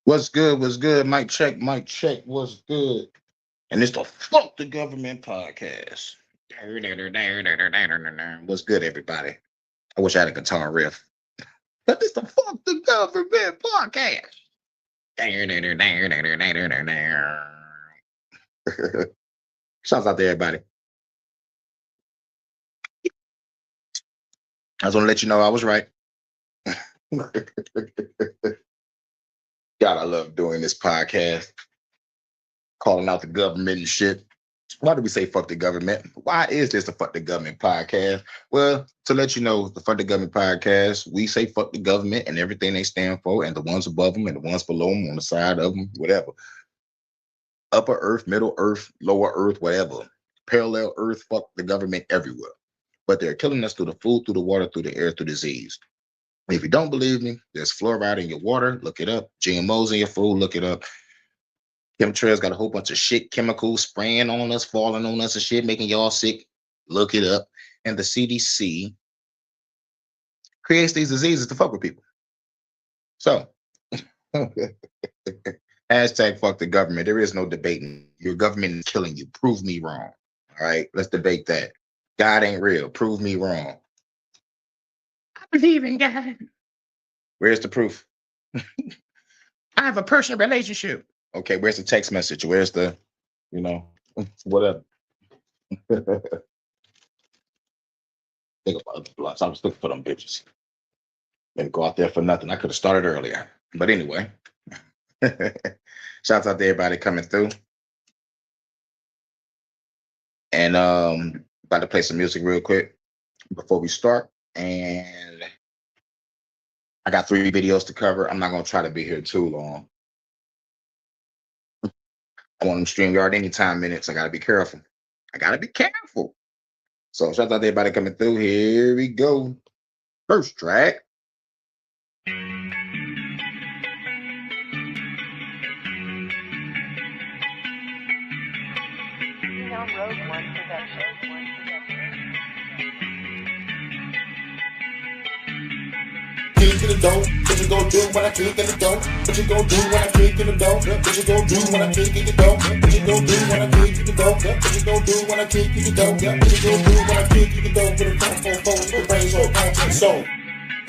What's good? What's good? Mic check, mic check. What's good? And it's the Fuck the Government podcast. What's good, everybody? I wish I had a guitar riff, but it's the Fuck the Government podcast. Shouts out to everybody. I just want to let you know I was right. God, I love doing this podcast, calling out the government and shit. Why do we say fuck the government? Why is this the Fuck the Government podcast? Well, to let you know, the Fuck the Government podcast, we say fuck the government and everything they stand for, and the ones above them and the ones below them, on the side of them, whatever. Upper Earth, Middle Earth, Lower Earth, whatever. Parallel Earth, fuck the government everywhere. But they're killing us through the food, through the water, through the air, through disease. If you don't believe me, there's fluoride in your water, look it up. GMOs in your food, look it up. Chemtrails got a whole bunch of shit, chemicals spraying on us, falling on us and shit, making y'all sick. Look it up. And the CDC creates these diseases to fuck with people. So, hashtag fuck the government. There is no debating. Your government is killing you. Prove me wrong. All right, let's debate that. God ain't real. Prove me wrong. I believe in God. Where's the proof? I have a personal relationship. Okay, where's the text message? Where's the, whatever. Think about the blunts. I was looking for them bitches. Didn't go out there for nothing. I could have started earlier. But anyway. Shouts out to everybody coming through. And about to play some music real quick before we start. And I got 3 videos to cover. I'm not gonna try to be here too long. I want them StreamYard anytime minutes. I gotta be careful. So shout out to everybody coming through. Here we go. First track. Road One Production. Kick in the door, what you gon' do when I kick in the door? What you gon' do when I kick in the door? What you gon' do when I kick in the door? What you gon' do when I kick in the door? What you gon' do when I kick in the door? What you gon' do when I kick in the door? With a phone, the brains on conscience soul.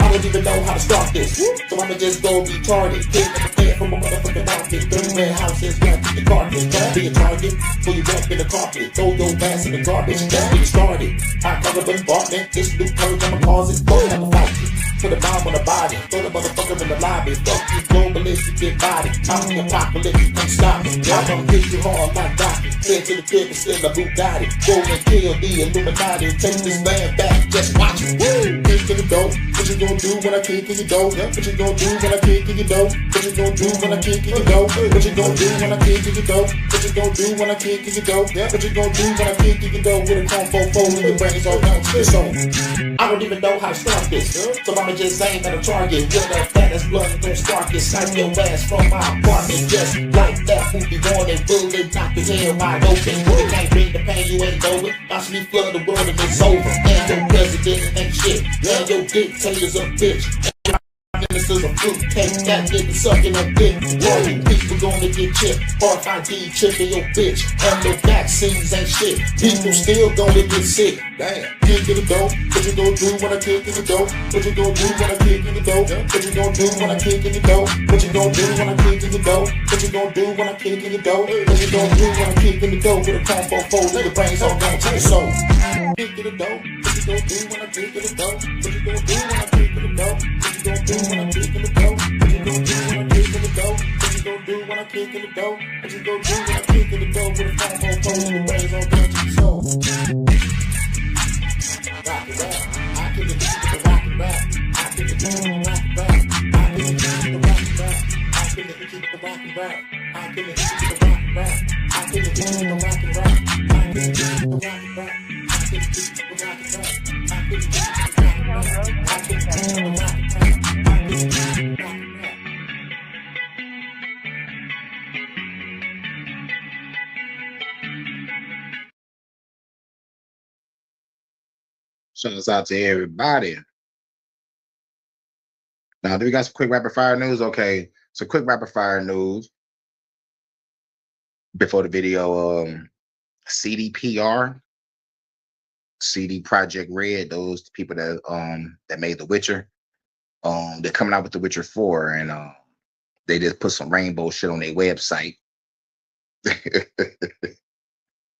I don't even know how to start this, so I'ma just go retarded. Kick in the head from a motherfucking market. 30 red houses, got to the carpet. Don't be a target, pull you up in the carpet. Throw your ass in the garbage, that's where you started. I cover the apartment, this new purge, I'ma cause it. Fuck, I'ma fight you. Put a bomb on the body, throw the motherfucker in the lobby. Fuck you, globalistic, get body. I'm the apocalypse, you can't stop me. I'm gonna hit you hard like Docky. Head to the crib and steal a Bugatti. Go and kill the Illuminati. Take this land back, just watch it. Woo! Kick in the door, what you gonna do when I kick in your door? What you gonna do when I kick in your door? What you gonna do when I kick in your door? What you gonna do when I kick in your door? What you gonna do when I kick in your door? What you gonna do when I kick in your door? With a combo phone and your brains all down to the soul. I don't even know how to start this, so I'ma just aim at a target. With a fattest blood, don't start this. Snipe your ass from my apartment, just like that. Movie on and bullet, knock your head wide open. You can't bring the pain, you ain't over. Watch me flood the world and it's over. And your president ain't shit, and your dictator's a bitch. This is a fruit cake, that nigga sucking a dick. All you people gonna get chipped. RFID chipping your bitch. And the vaccines ain't shit. People still gonna get sick. Damn. Kick in the door. What you gonna do when I kick in the door? What you gonna do when I kick in the door? What you gonna do when I kick in the door? What you gonna do when I kick in the door? What you gonna do when I kick in the door? What you gonna do when I kick in the door? With a combo fold, your brains all down to the soul. Kick in the door. What you gonna do when I kick in the door? What you gonna do when I kick in the door? What you gonna do when I kick in the door? What you gonna do when I kick in the door? What you gonna do when I kick in the door? What you gonna do when I kick in the door? With a combo fold, your brains all down to the soul. Rock it out. I can get the rock it back. I can get the rock it back. I can get the rock it back. I can get the rock it back. I can get the rock it back. I can get the rock it back. I can get the rock it back. I can get the rock it back. I can get the rock it back. I can get the rock it back. I can get the rock it back. Shouts out to everybody. Now, do we got some quick rapid fire news? Okay. So quick rapid fire news before the video. CDPR, CD Project Red, those people that made The Witcher. They're coming out with The Witcher 4, and they just put some rainbow shit on their website.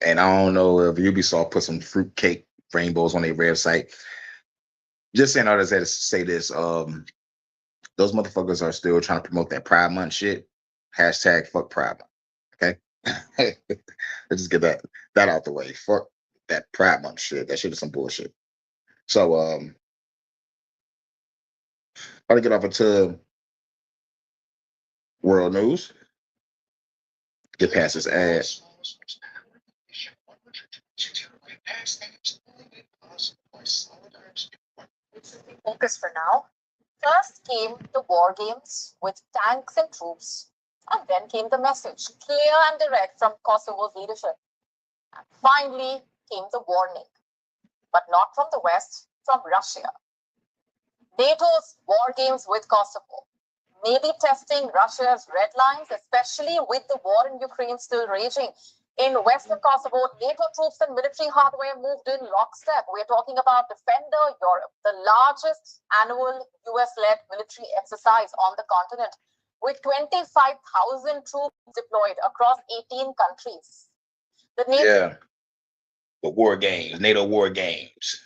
And I don't know if Ubisoft put some fruitcake rainbows on their website. Just saying all this to say this. Those motherfuckers are still trying to promote that Pride Month shit. Hashtag fuck Pride Month. Okay. Let's just get that out the way. Fuck that Pride Month shit. That shit is some bullshit. So I'll get off into world news. Get past this ad. Focus for now. First came the war games with tanks and troops, and then came the message, clear and direct from Kosovo's leadership. And finally came the warning, but not from the West, from Russia. NATO's war games with Kosovo may be testing Russia's red lines, especially with the war in Ukraine still raging. In western Kosovo, NATO troops and military hardware moved in lockstep. We're talking about Defender Europe, the largest annual US-led military exercise on the continent, with 25,000 troops deployed across 18 countries. The war games, NATO war games.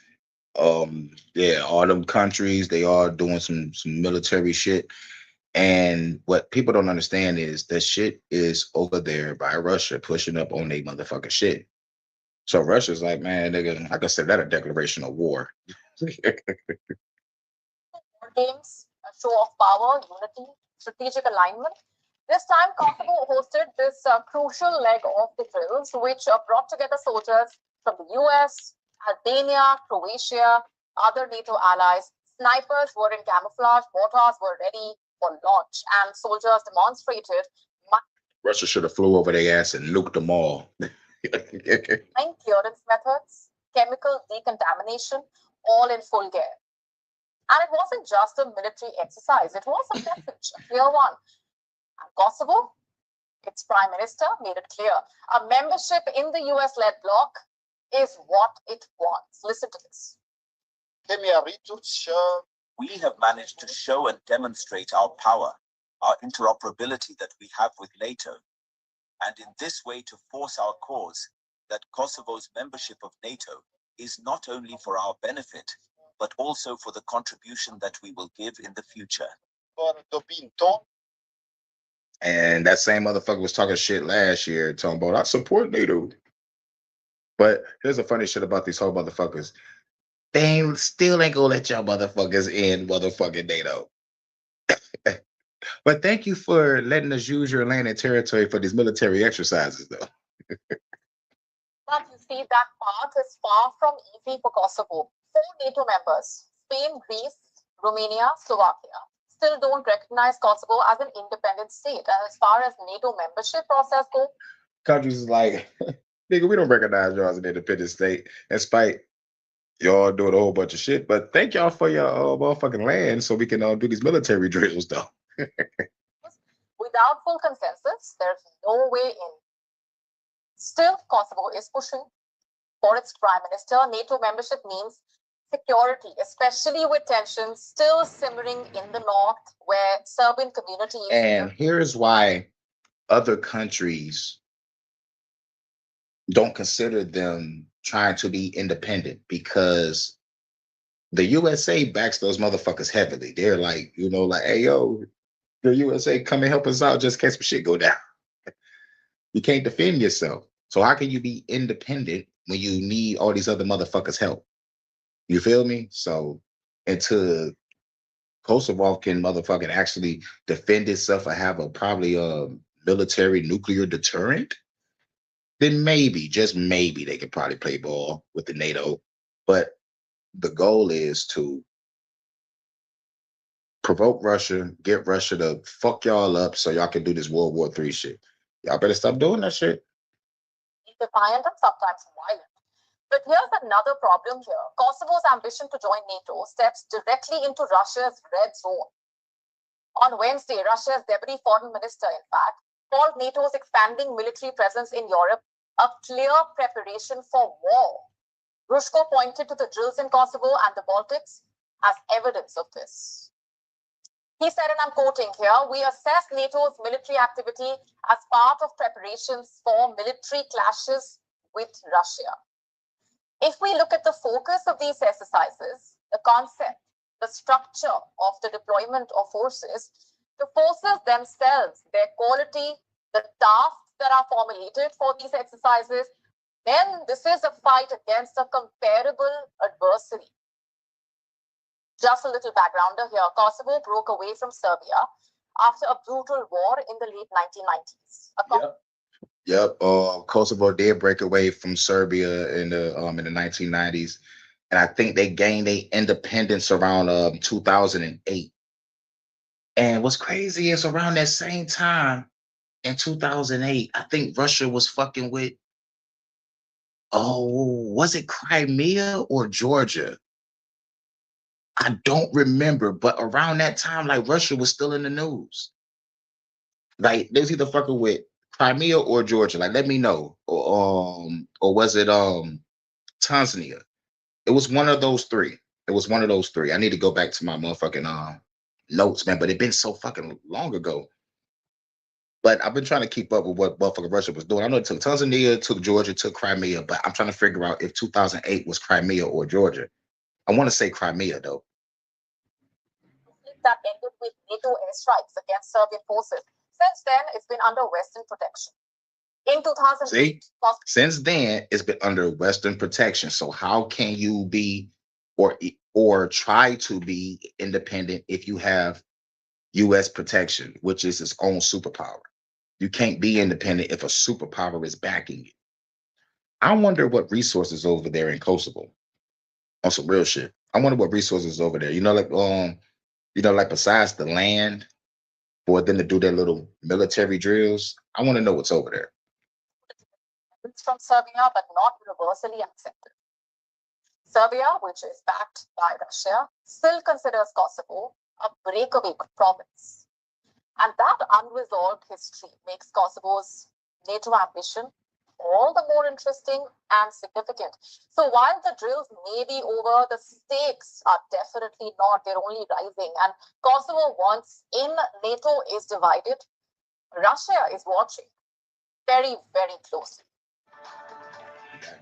All them countries, they are doing some military shit. And what people don't understand is that shit is over there by Russia pushing up on their motherfucking shit. So Russia's like, man, nigga, I consider that a declaration of war. War games, a show of power, unity, strategic alignment. This time, Kosovo hosted this crucial leg of the drills, which brought together soldiers from the US, Albania, Croatia, other NATO allies. Snipers were in camouflage, mortars were ready for launch, and soldiers demonstrated Russia should have flew over their ass and nuked them all. clearance methods, chemical decontamination, all in full gear. And it wasn't just a military exercise, it was a message, a clear one. And Kosovo, its prime minister made it clear, a membership in the US-led bloc is what it wants. Listen to this. We have managed to show and demonstrate our power, our interoperability that we have with NATO, and in this way to force our cause that Kosovo's membership of NATO is not only for our benefit, but also for the contribution that we will give in the future. And that same motherfucker was talking shit last year, talking about, I support NATO. But here's the funny shit about these whole motherfuckers. They still ain't gonna let y'all motherfuckers in motherfucking NATO. But thank you for letting us use your land and territory for these military exercises, though. But you see, that path is far from easy for Kosovo. 4 NATO members, Spain, Greece, Romania, Slovakia, still don't recognize Kosovo as an independent state. And as far as NATO membership process goes, countries is like, nigga, we don't recognize y'all as an independent state, in spite y'all doing a whole bunch of shit. But thank y'all for your motherfucking land so we can do these military drills, though. Without full consensus, there's no way in. Still, Kosovo is pushing for its prime minister. NATO membership means security, especially with tensions still simmering in the north, where Serbian community is. And here's why other countries don't consider them trying to be independent, because the USA backs those motherfuckers heavily. They're like, like, hey, yo, the USA come and help us out just in case some shit go down. You can't defend yourself. So how can you be independent when you need all these other motherfuckers' help? You feel me? So until Kosovo can motherfucking actually defend itself or have probably a military nuclear deterrent, then maybe, just maybe, they could probably play ball with the NATO. But the goal is to provoke Russia, get Russia to fuck y'all up so y'all can do this World War III shit. Y'all better stop doing that shit. Defiant and sometimes violent. But here's another problem here. Kosovo's ambition to join NATO steps directly into Russia's red zone. On Wednesday, Russia's deputy foreign minister, in fact, called NATO's expanding military presence in Europe a clear preparation for war. Grushko pointed to the drills in Kosovo and the Baltics as evidence of this. He said, and I'm quoting here, we assess NATO's military activity as part of preparations for military clashes with Russia. If we look at the focus of these exercises, the concept, the structure of the deployment of forces, the forces themselves, their quality, the tasks that are formulated for these exercises, then this is a fight against a comparable adversary. Just a little backgrounder here. Kosovo broke away from Serbia after a brutal war in the late 1990s. Yep. Kosovo did break away from Serbia in the 1990s, and I think they gained their independence around 2008. And what's crazy is around that same time in 2008, I think Russia was fucking with, was it Crimea or Georgia? I don't remember, but around that time, like Russia was still in the news. Like they was either fucking with Crimea or Georgia. Like, let me know. Or was it Tanzania? It was one of those three. It was one of those three. I need to go back to my motherfucking notes, man. But it been so fucking long ago. But I've been trying to keep up with what motherfucking Russia was doing. I know it took Tanzania, took Georgia, took Crimea, but I'm trying to figure out if 2008 was Crimea or Georgia. I want to say Crimea though. That ended with NATO airstrikes against Serbian forces. Since then, it's been under Western protection. In 2008, see, since then it's been under Western protection. So how can you be or try to be independent if you have U.S. protection, which is its own superpower? You can't be independent if a superpower is backing you. I wonder what resources over there in Kosovo. On some real shit. I wonder what resources over there. Like besides the land for them to do their little military drills, I want to know what's over there. It's from Serbia, but not universally accepted. Serbia, which is backed by Russia, still considers Kosovo a breakaway province. And that unresolved history makes Kosovo's NATO ambition all the more interesting and significant. So while the drills may be over, the stakes are definitely not. They're only rising. And Kosovo, once in NATO, is divided. Russia is watching very, very closely.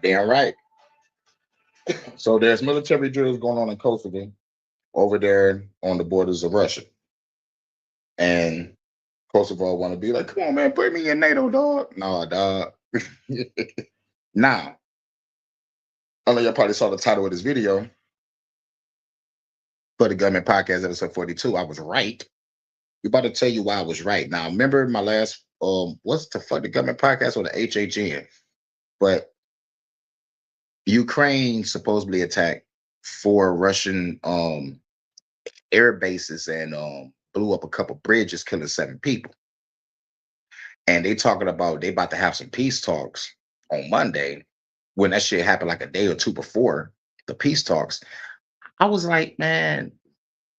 Damn right. So there's military drills going on in Kosovo over there on the borders of Russia. And Kosovo want to be like, come on, man, put me in NATO, dog. No, dog. Now, I know y'all probably saw the title of this video for the Government Podcast, episode 42. I was right. We're about to tell you why I was right. Now, remember my last, what's the fuck, the Government Podcast or the HHN? But Ukraine supposedly attacked 4 Russian air bases and blew up a couple bridges, killing 7 people. And they talking about they about to have some peace talks on Monday. When that shit happened like a day or two before the peace talks, I was like, man,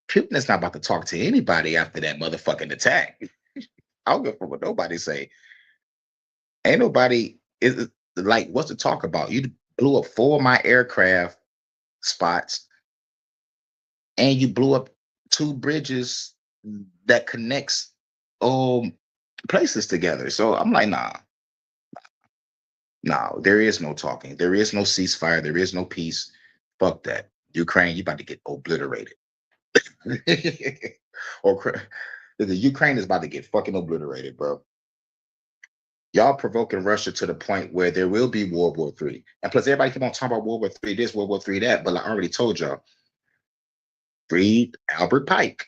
Putin is not about to talk to anybody after that motherfucking attack. I don't give a fuck what nobody say. Ain't nobody is like, what's to talk about? You blew up 4 of my aircraft spots, and you blew up 2 bridges that connects places together. So I'm like, nah, there is no talking. There is no ceasefire. There is no peace. Fuck that. Ukraine, you about to get obliterated. Or the Ukraine is about to get fucking obliterated, bro. Y'all provoking Russia to the point where there will be World War III. And plus, everybody keep on talking about World War III this, World War III that. But I already told y'all, read Albert Pike,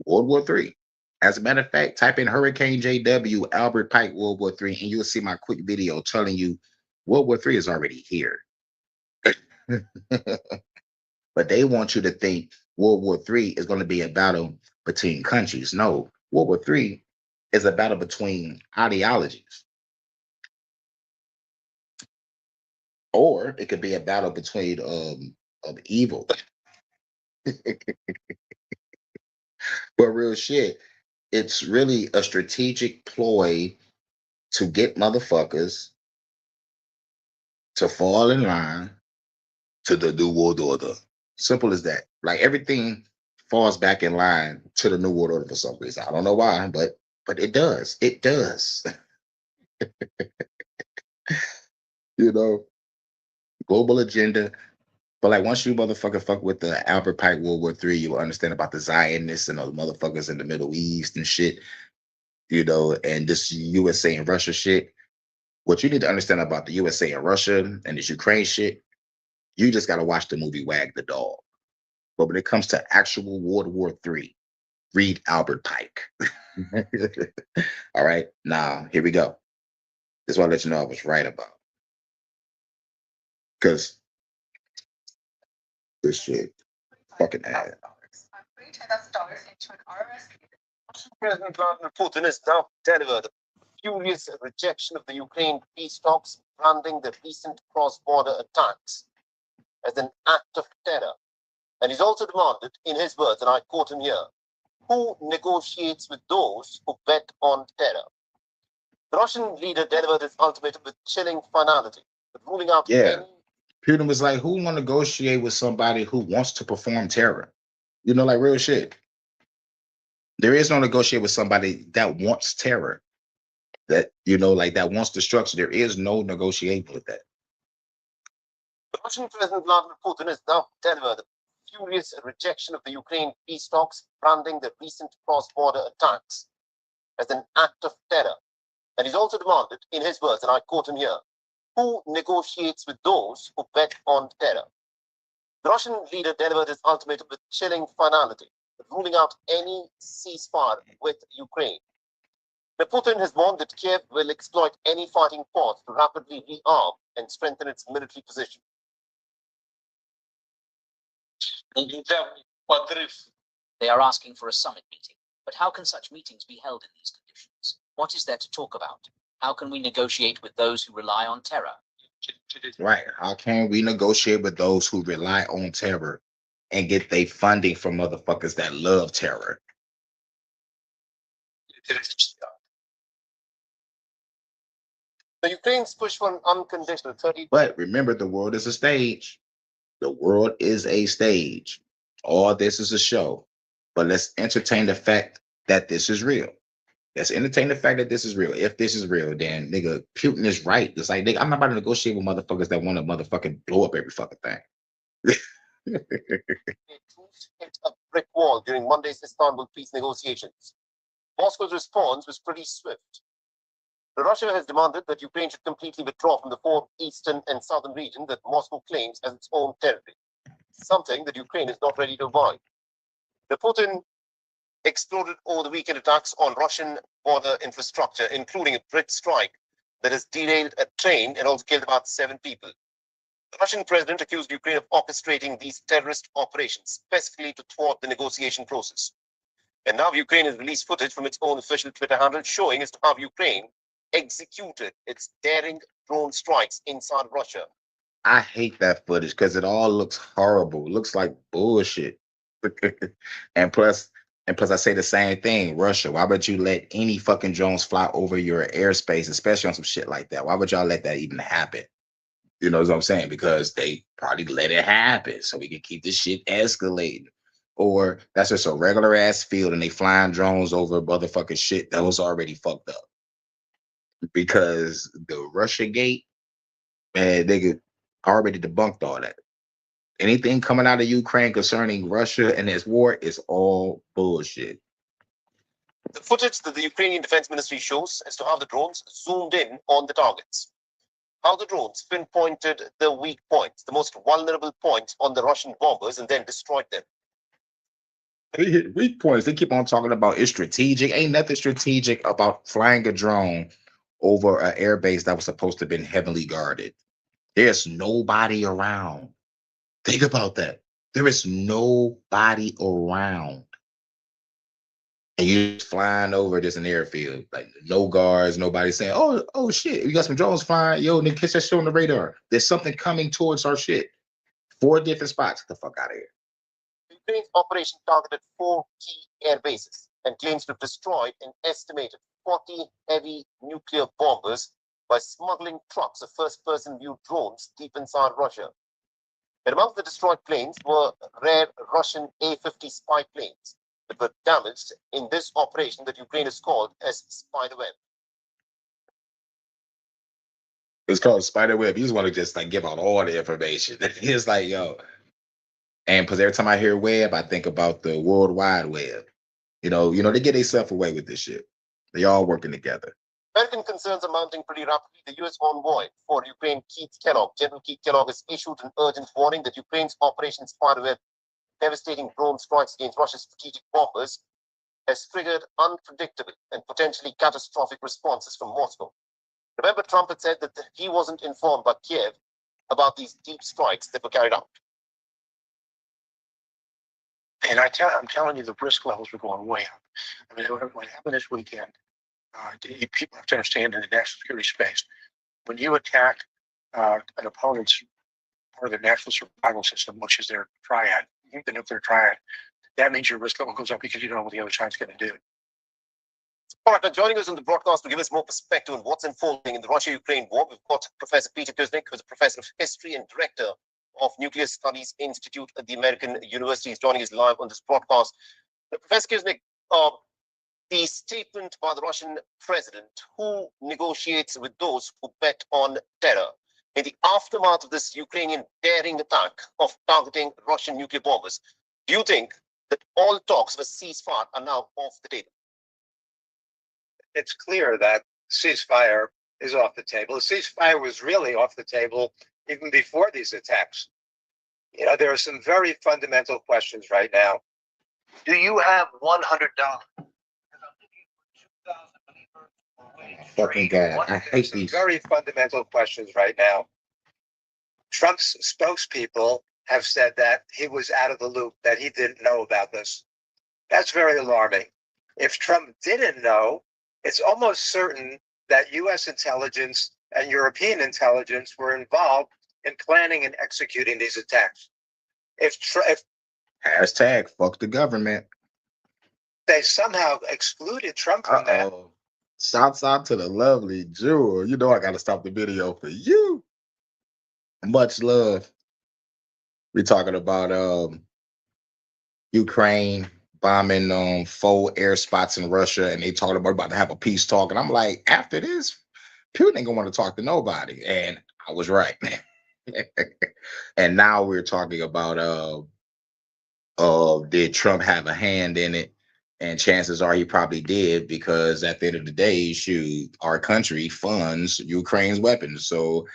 World War III. As a matter of fact, type in Hurricane JW, Albert Pike, World War III, and you'll see my quick video telling you World War III is already here. But they want you to think World War III is going to be a battle between countries. No, World War III is a battle between ideologies. Or it could be a battle between of evil. But real shit, it's really a strategic ploy to get motherfuckers to fall in line to the New World Order. Simple as that. Like everything falls back in line to the New World Order for some reason. I don't know why, but it does. It does. You know, global agenda. But like once you motherfucker fuck with the Albert Pike World War III, you'll understand about the Zionists and all the motherfuckers in the Middle East and shit, you know, and this USA and Russia shit. What you need to understand about the USA and Russia and this Ukraine shit, you just gotta watch the movie Wag the Dog. But when it comes to actual World War III, read Albert Pike. All right, now here we go. This want to let you know I was right about. Because this shit fucking ad. President Vladimir Putin has now delivered a furious rejection of the Ukraine peace talks, branding the recent cross-border attacks as an act of terror. And he's also demanded, in his words, and I quote him here, who negotiates with those who bet on terror? The Russian leader delivered his ultimatum with chilling finality, ruling out Yeah. any Putin was like, who want to negotiate with somebody who wants to perform terror? You know, like real shit. There is no negotiate with somebody that wants terror. That, you know, like that wants destruction. There is no negotiating with that. The Russian President Vladimir Putin has now delivered a furious rejection of the Ukraine peace talks, branding the recent cross-border attacks as an act of terror. And he's also demanded, in his words, and I quote him here, who negotiates with those who bet on terror? The Russian leader delivered his ultimatum with chilling finality, ruling out any ceasefire with Ukraine. Now, Putin has warned that Kiev will exploit any fighting pause to rapidly rearm and strengthen its military position. They are asking for a summit meeting. But how can such meetings be held in these conditions? What is there to talk about? How can we negotiate with those who rely on terror? Right. How can we negotiate with those who rely on terror and get their funding from motherfuckers that love terror? The Ukraine's push for an unconditional 30. But remember, the world is a stage. The world is a stage. All this is a show. But let's entertain the fact that this is real. Let's entertain the fact that this is real. If this is real, then nigga, Putin is right. It's like, nigga, I'm not about to negotiate with motherfuckers that want to motherfucking blow up every fucking thing. Hit a brick wall during Monday's Istanbul peace negotiations. Moscow's response was pretty swift. Russia has demanded that Ukraine should completely withdraw from the four eastern and southern regions that Moscow claims as its own territory, something that Ukraine is not ready to avoid. The Putin exploded over the weekend attacks on Russian border infrastructure, including a Brit strike that has derailed a train and also killed about 7 people. The Russian president accused Ukraine of orchestrating these terrorist operations, specifically to thwart the negotiation process. And now Ukraine has released footage from its own official Twitter handle showing as to how Ukraine executed its daring drone strikes inside Russia. I hate that footage because it all looks horrible. It looks like bullshit. and plus I say the same thing. Russia, why would you let any fucking drones fly over your airspace, especially on some shit like that? Why would y'all let that even happen? You know what I'm saying? Because they probably let it happen so we can keep this shit escalating. Or that's just a regular ass field and they flying drones over motherfucking shit that was already fucked up. Because the Russia gate, man, they already debunked all that. Anything coming out of Ukraine concerning Russia and its war is all bullshit. The footage that the Ukrainian Defense Ministry shows as to how the drones zoomed in on the targets, how the drones pinpointed the weak points, the most vulnerable points on the Russian bombers, and then destroyed them. Weak points. They keep on talking about it's strategic. Ain't nothing strategic about flying a drone over an airbase that was supposed to have been heavily guarded. There's nobody around. Think about that. There is nobody around. And you're just flying over just an airfield. Like no guards, nobody saying, oh shit, you got some drones flying. Yo, nigga, catch that shit on the radar. There's something coming towards our shit. 4 different spots. Get the fuck out of here. Ukraine's operation targeted 4 key air bases and claims to have destroyed an estimated 40 heavy nuclear bombers by smuggling trucks of first-person view drones deep inside Russia. And among the destroyed planes were rare Russian A-50 spy planes that were damaged in this operation that Ukraine has called as Spiderweb. It's called Spiderweb. You just want to just like give out all the information. It's like, yo, and because every time I hear web, I think about the World Wide Web. You know, they get themselves away with this shit. They all working together. American concerns are mounting pretty rapidly. The U.S. envoy for Ukraine, Keith Kellogg, General Keith Kellogg, has issued an urgent warning that Ukraine's Operation Spiderweb, devastating drone strikes against Russia's strategic bombers, has triggered unpredictable and potentially catastrophic responses from Moscow. Remember, Trump had said that he wasn't informed by Kiev about these deep strikes that were carried out. And I'm telling you, the risk levels are going way up. I mean, what happened this weekend, people have to understand in the national security space, when you attack an opponent's part of the national survival system, which is their triad, the nuclear triad, that means your risk level goes up because you don't know what the other side's going to do. All right, now joining us on the broadcast to give us more perspective on what's unfolding in the Russia-Ukraine war, we've got Professor Peter Kuznick, who's a professor of history and director of Nuclear Studies Institute at the American University. Is joining us live on this broadcast. Professor Kuznick, the statement by the Russian president, who negotiates with those who bet on terror, in the aftermath of this Ukrainian daring attack of targeting Russian nuclear bombers, do you think that all talks of a ceasefire are now off the table? It's clear that ceasefire is off the table. The ceasefire was really off the table even before these attacks. You know, there are some very fundamental questions right now. Do you have $100? Fucking God, I hate these. Very fundamental questions right now. Trump's spokespeople have said that he was out of the loop, that he didn't know about this. That's very alarming. If Trump didn't know, it's almost certain that U.S. intelligence and European intelligence were involved in planning and executing these attacks. If Hashtag fuck the government. they somehow excluded Trump from that, Shouts out to the lovely Jewel. You know I gotta stop the video for you. Much love. We're talking about Ukraine bombing 4 air spots in Russia, and they talking about to have a peace talk. And I'm like, after this, Putin ain't gonna want to talk to nobody. And I was right. And now we're talking about did Trump have a hand in it? And chances are he probably did, because at the end of the day, shoot, our country funds Ukraine's weapons. So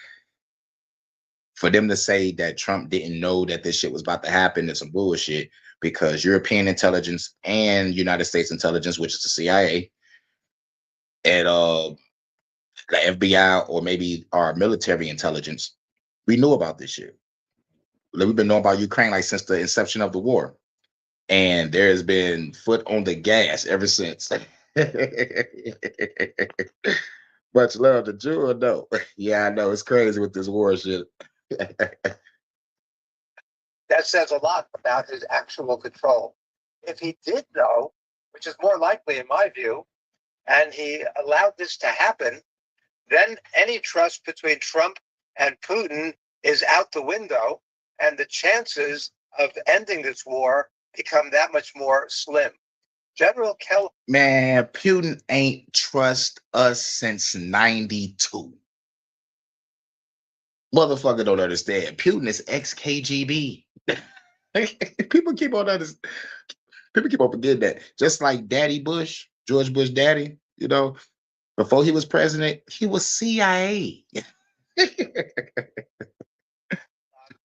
for them to say that Trump didn't know that this shit was about to happen is some bullshit, because European intelligence and United States intelligence, which is the CIA, and the FBI, or maybe our military intelligence, we knew about this shit. We've been knowing about Ukraine like since the inception of the war. And there's been foot on the gas ever since. Much love to Jewel, though. Yeah, I know it's crazy with this war shit. that says a lot about his actual control. If he did know, which is more likely in my view, and he allowed this to happen, then any trust between Trump and Putin is out the window, and the chances of ending this war become that much more slim. General Kellogg. Man, Putin ain't trust us since 92. Motherfucker don't understand. Putin is ex-KGB. People keep on forgetting that. Just like Daddy Bush, George Bush daddy, you know, before he was president, he was CIA.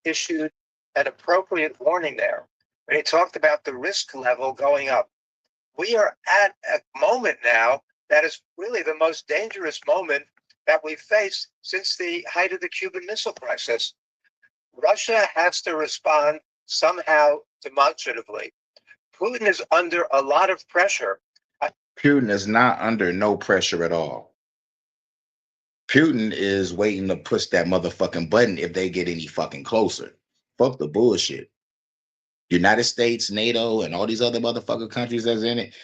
Issued an appropriate warning there when he talked about the risk level going up. We are at a moment now that is really the most dangerous moment that we've faced since the height of the Cuban Missile Crisis. Russia has to respond somehow demonstratively. Putin is under a lot of pressure. Putin is not under no pressure at all. Putin is waiting to push that motherfucking button if they get any fucking closer. Fuck the bullshit. United States, NATO, and all these other motherfucker countries that's in it.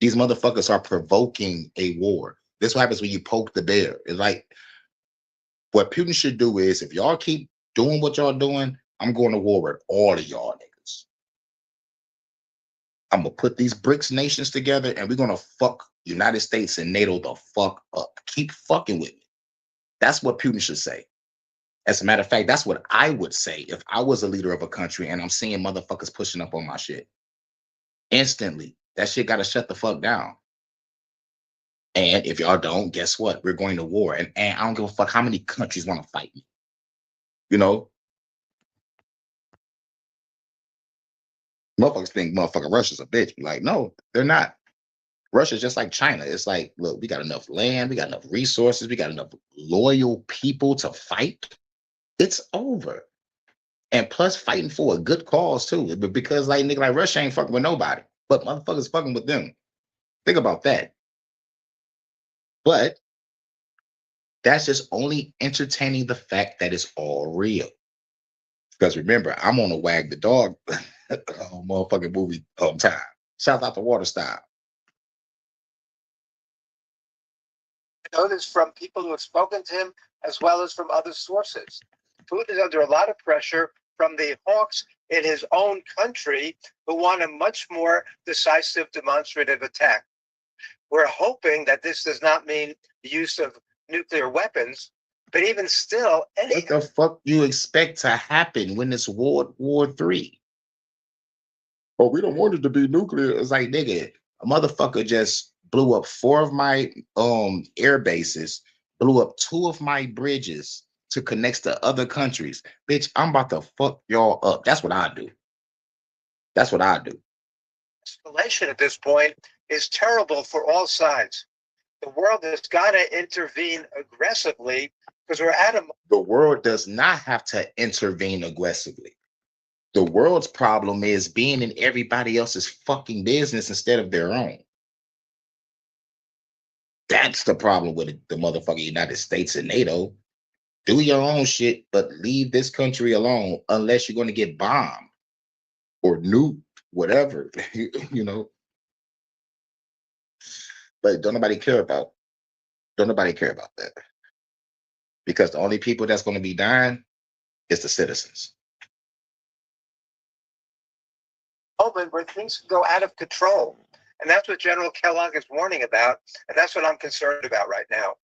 These motherfuckers are provoking a war. This what happens when you poke the bear. It's like what Putin should do is if y'all keep doing what y'all doing, I'm going to war with all of y'all niggas. I'm gonna put these BRICS nations together and we're gonna fuck United States and NATO the fuck up. Keep fucking with me. That's what Putin should say. As a matter of fact, that's what I would say if I was a leader of a country and I'm seeing motherfuckers pushing up on my shit. Instantly, that shit gotta shut the fuck down. And if y'all don't, guess what? We're going to war. And I don't give a fuck how many countries want to fight me. You know? Motherfuckers think motherfucking Russia's a bitch. Be like, no, they're not. Russia's just like China. It's like, look, we got enough land, we got enough resources, we got enough loyal people to fight. It's over. And plus fighting for a good cause too. But because like nigga like Russia ain't fucking with nobody. But motherfuckers fucking with them. Think about that. But that's just only entertaining the fact that it's all real. Because remember, I'm on a Wag the Dog motherfucking movie time. Shout out to Water Style. I know this from people who have spoken to him as well as from other sources. Putin is under a lot of pressure from the hawks in his own country who want a much more decisive demonstrative attack. We're hoping that this does not mean the use of nuclear weapons, but even still, What the fuck do you expect to happen when it's World War III? Oh, we don't want it to be nuclear. It's like, nigga, a motherfucker just blew up 4 of my air bases, blew up 2 of my bridges to connect to other countries. Bitch, I'm about to fuck y'all up. That's what I do. That's what I do. escalation at this point is terrible for all sides. The world has got to intervene aggressively because we're at a. The world does not have to intervene aggressively. The world's problem is being in everybody else's fucking business instead of their own. That's the problem with the motherfucking United States and NATO. Do your own shit, but leave this country alone unless you're going to get bombed or nuked, whatever, you know. But don't nobody care about that. Because the only people that's going to be dying is the citizens. Moment where things can go out of control. And that's what General Kellogg is warning about. And that's what I'm concerned about right now.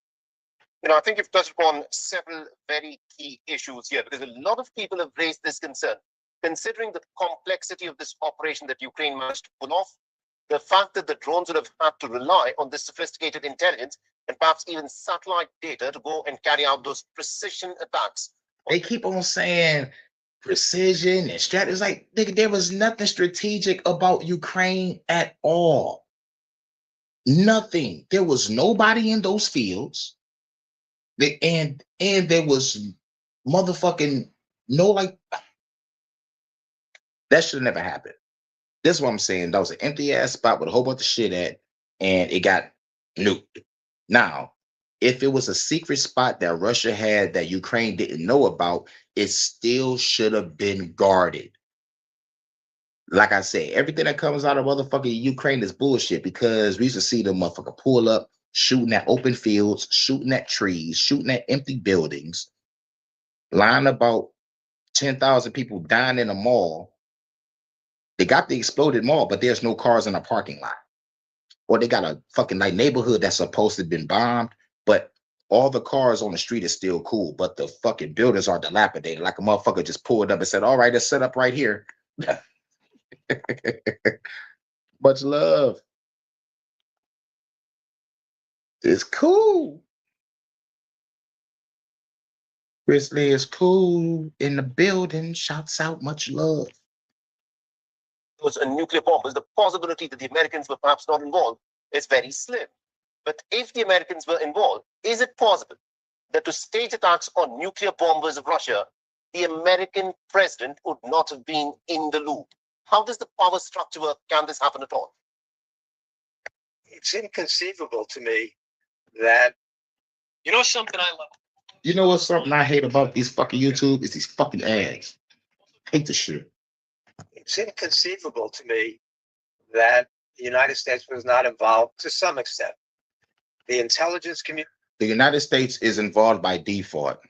You know, I think you've touched upon several very key issues here because a lot of people have raised this concern. Considering the complexity of this operation that Ukraine managed to pull off, the fact that the drones would have had to rely on this sophisticated intelligence and perhaps even satellite data to go and carry out those precision attacks. They keep on saying precision and strategy. It's like, nigga, there was nothing strategic about Ukraine at all. Nothing. There was nobody in those fields. And there was motherfucking no, like, that should have never happened. This is what I'm saying. That was an empty ass spot with a whole bunch of shit at, and it got nuked. Now, if it was a secret spot that Russia had that Ukraine didn't know about, it still should have been guarded. Like I said, everything that comes out of motherfucking Ukraine is bullshit because we used to see the motherfucker pull up, shooting at open fields, shooting at trees, shooting at empty buildings, lying about 10,000 people dying in a mall. They got the exploded mall, but there's no cars in a parking lot. Or they got a fucking like neighborhood that's supposed to have been bombed, but all the cars on the street is still cool, but the fucking buildings are dilapidated. Like a motherfucker just pulled up and said, all right, let's set up right here. Much love. It's cool. Grizzly is cool in the building. Shouts out, much love. Those nuclear bombers, the possibility that the Americans were perhaps not involved is very slim. But if the Americans were involved, is it possible that to stage attacks on nuclear bombers of Russia, the American president would not have been in the loop? How does the power structure work? Can this happen at all? It's inconceivable to me that. You know something I love? You know what's something I hate about these fucking YouTube is these fucking ads. I hate the shit. It's inconceivable to me that the United States was not involved to some extent. The intelligence community. The United States is involved by default.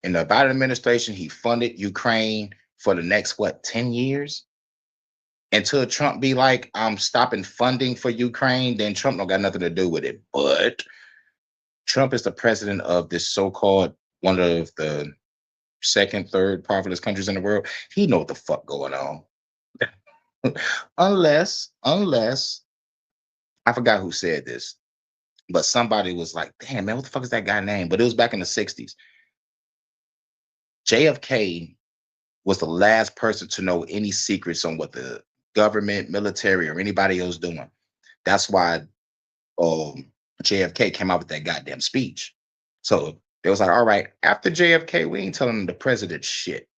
In the Biden administration, he funded Ukraine for the next, 10 years? Until Trump be like, I'm stopping funding for Ukraine, then Trump don't got nothing to do with it. But Trump is the president of this so-called one of the second, third populous countries in the world. He know what the fuck going on. unless I forgot who said this, but somebody was like, damn man, what the fuck is that guy name? But it was back in the 60s. JFK was the last person to know any secrets on what the government, military, or anybody else doing. That's why JFK came out with that goddamn speech. So they was like, all right, after JFK, we ain't telling the president shit.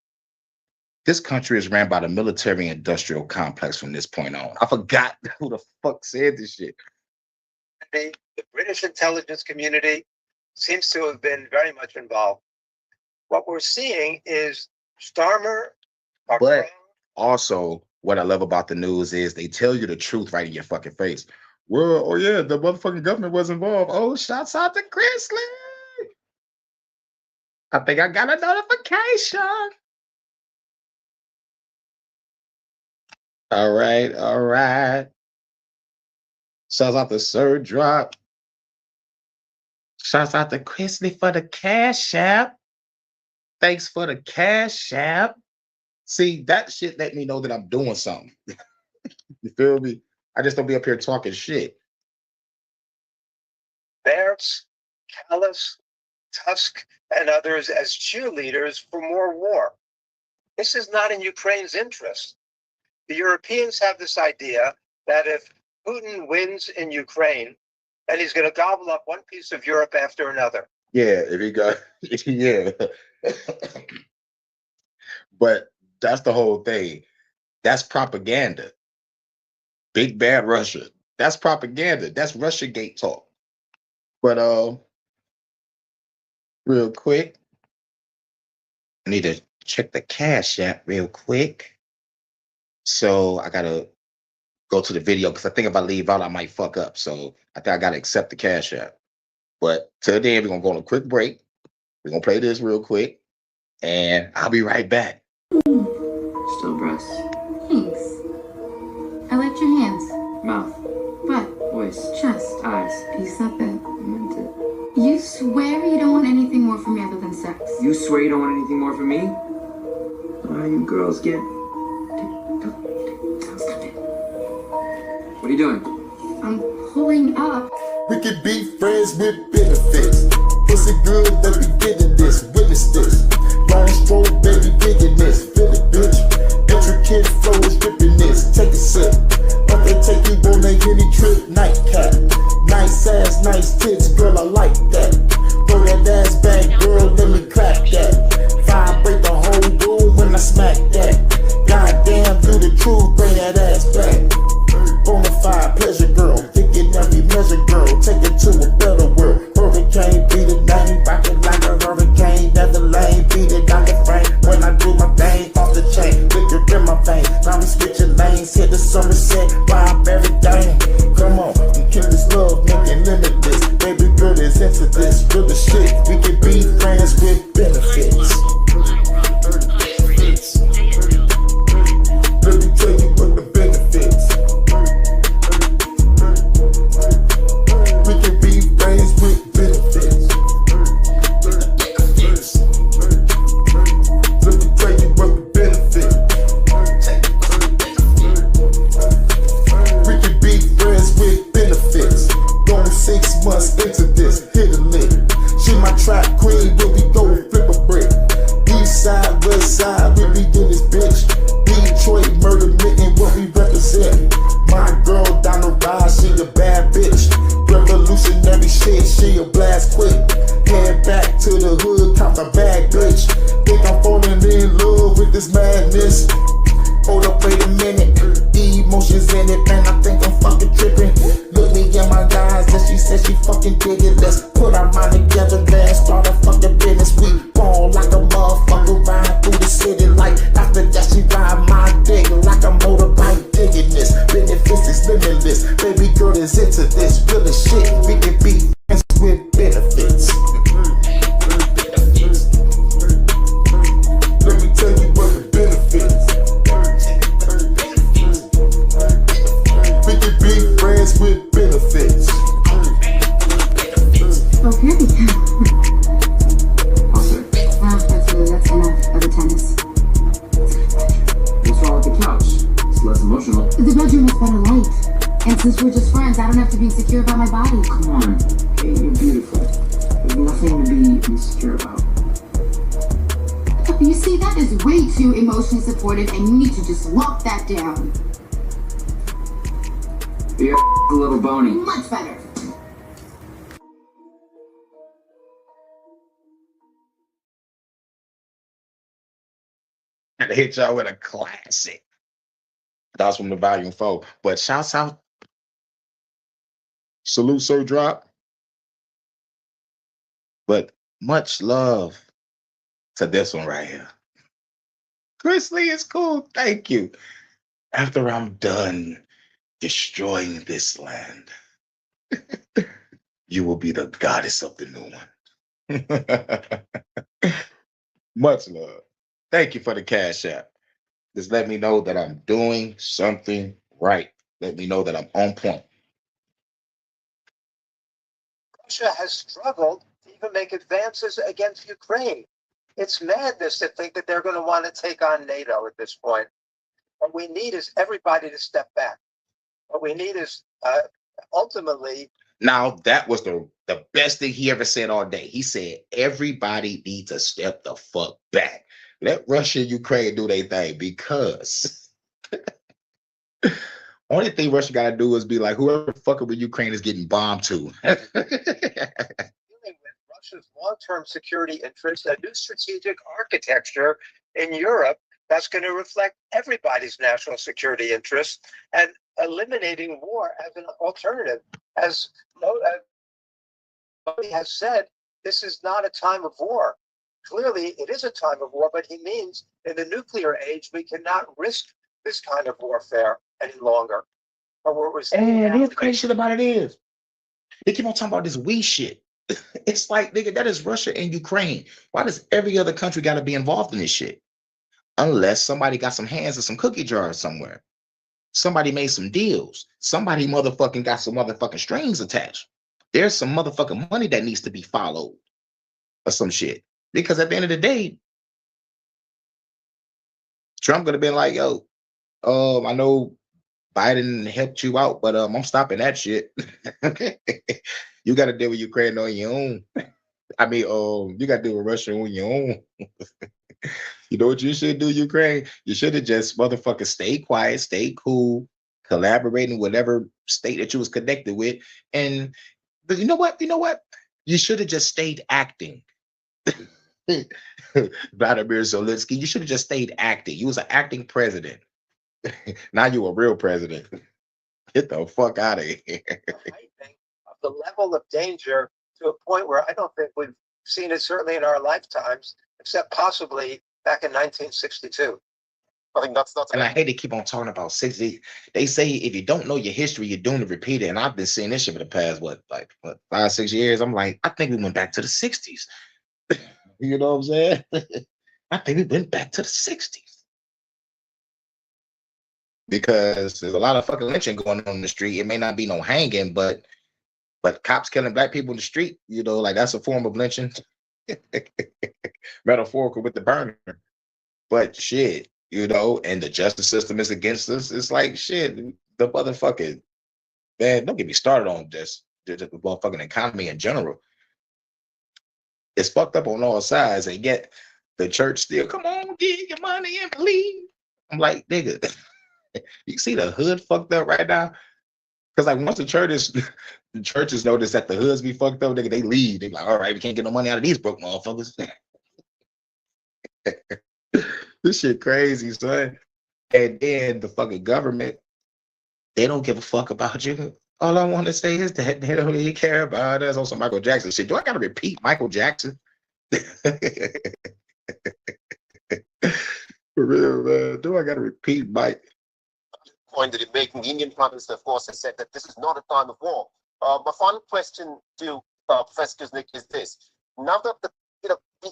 This country is ran by the military industrial complex from this point on. I forgot who the fuck said this shit. The British intelligence community seems to have been very much involved. What we're seeing is Starmer. But also, what I love about the news is they tell you the truth right in your fucking face. Well, oh yeah, the motherfucking government was involved. Oh, shouts out to Chrisley. I think I got a notification. All right. Shouts out to Sir Drop. Shouts out to Chrisley for the Cash App. Thanks for the Cash App. See, that shit let me know that I'm doing something. You feel me? I just don't be up here talking shit. Mertz, Callas, Tusk, and others as cheerleaders for more war. This is not in Ukraine's interest. The Europeans have this idea that if Putin wins in Ukraine, then he's going to gobble up one piece of Europe after another. Yeah, if he got, yeah. But that's the whole thing. That's propaganda. Big bad Russia. That's propaganda. That's Russiagate talk. But real quick, I need to check the Cash App real quick. So I gotta go to the video because I think if I leave out, I might fuck up. So I think I gotta accept the Cash App. But till then, we're gonna go on a quick break. We're gonna play this real quick, and I'll be right back. Still breasts. Thanks. I liked your hands, mouth, butt, voice, chest, eyes. You said that. I meant it. You swear you don't want anything more from me other than sex? You swear you don't want anything more from me? Why you girls get... Stop it. What are you doing? I'm pulling up. We could be friends with benefits. Pussy good, let me get in this. Witness this. Long stroke, baby, digging this. Feel it, bitch. Intricate flows, dripping this. Take a sip. But they take you on a any trip. Nightcap. Nice ass, nice tits, girl, I like that. Throw that ass back, girl, let me clap that. Vibrate the whole room when I smack that. Goddamn, do the truth, bring that ass back. Bonafide pleasure, girl. Think it every measure, girl. Take it to a better world. Hurricane, beat it down, rock it like a hurricane. Never lane, beat it down the frame. When I do my thing, off the chain, liquor in my vein. Now we switching lanes, hit the Somerset, vibe everything. Come on, and kill this love, make it limitless. Baby girl is into this, real the shit. We can be friends with benefits. Let me tell you what the benefits. We can be friends with benefits. Let me tell you what the benefits. We can be friends with benefits. Going 6 months into this, hit a lick. She my trap queen, where we go flip a brick. East side, west side, we be in this bitch. Detroit murder mitten, what we represent. My girl down the ride, she a bad bitch. Revolutionary shit, she a blast quick. Head back to the hood, count the bag, bitch. Think I'm falling in love with this madness. Hold up, wait a minute. Emotions in it, man, I think I'm fucking tripping. Look me in my eyes, and she said she fucking did it. Let's put our mind together, let's start a fucking business. We ball like a motherfucker, ride through the city like after that she ride my dick like a motor. this real as shit. We can be friends with benefits. Let me tell you what the benefits. We can be friends with benefits. Okay. Also, that's enough of the tennis. What's wrong with the couch? It's less emotional. The bedroom is better light. And since we're just friends, I don't have to be insecure about my body. Come on, Kate, you're beautiful. There's nothing to be insecure about. You see, that is way too emotionally supportive, and you need to just lock that down. You're a little bony. Much better. And hit y'all with a classic. That's from the volume 4. But shouts out. Salute Sir Drop. But much love to this one right here. Chris Lee is cool. Thank you. After I'm done destroying this land, you will be the goddess of the new one. Much love. Thank you for the cash app. Just let me know that I'm doing something right. Let me know that I'm on point. Russia has struggled to even make advances against Ukraine. It's madness to think that they're going to want to take on NATO at this point. What we need is everybody to step back. What we need is ultimately. Now, that was the best thing he ever said all day. He said, everybody needs to step the fuck back. Let Russia and Ukraine do their thing, because only thing Russia got to do is be like, whoever fucking with Ukraine is getting bombed too. Dealing with Russia's long-term security interests, a new strategic architecture in Europe that's going to reflect everybody's national security interests, and eliminating war as an alternative. As Modi has said, this is not a time of war. Clearly, it is a time of war, but he means in the nuclear age, we cannot risk this kind of warfare any longer. But what we're seeing And now, the crazy shit about it is, they keep on talking about this we shit. It's like, nigga, that is Russia and Ukraine. Why does every other country got to be involved in this shit? Unless somebody got some hands in some cookie jars somewhere. Somebody made some deals. Somebody motherfucking got some motherfucking strings attached. There's some motherfucking money that needs to be followed or some shit. Because at the end of the day, Trump gonna be like, yo, I know Biden helped you out, but I'm stopping that shit. You got to deal with Ukraine on your own. I mean, you got to deal with Russia on your own. You know what you should do, Ukraine? You should have just motherfucking stay quiet, stay cool, collaborating with whatever state that you was connected with. And you know what? You should have just stayed acting. Vladimir Zelensky, you should have just stayed acting. You was an acting president. Now you a real president. Get the fuck out of here. Of the level of danger to a point where I don't think we've seen it, certainly in our lifetimes, except possibly back in 1962. I think that's And I hate to keep on talking about 60. They say if you don't know your history, you're doomed to repeat it. And I've been seeing this shit for the past, what 5-6 years. I'm like, I think we went back to the 60s. You know what I'm saying? I think we went back to the 60s. Because there's a lot of fucking lynching going on in the street. It may not be no hanging, but cops killing black people in the street, you know, like that's a form of lynching. Metaphorical with the burner. But shit, you know, and the justice system is against us. It's like shit, the motherfucking, man, don't get me started on just the motherfucking economy in general. It's fucked up on all sides, and yet the church still, come on, give your money and believe. I'm like, nigga, you see the hood fucked up right now? Because like once the churches notice that the hoods be fucked up, nigga, they leave. They like, all right, we can't get no money out of these broke motherfuckers. This shit crazy, son. And then the fucking government, they don't give a fuck about you. All I want to say is that they don't really care about us on some Michael Jackson shit. Do I gotta repeat Michael Jackson? For real, man. Do I gotta repeat Mike? point that in making, the Indian Prime Minister, of course, has said that this is not a time of war. My final question to Professor Kuznick is this: now that the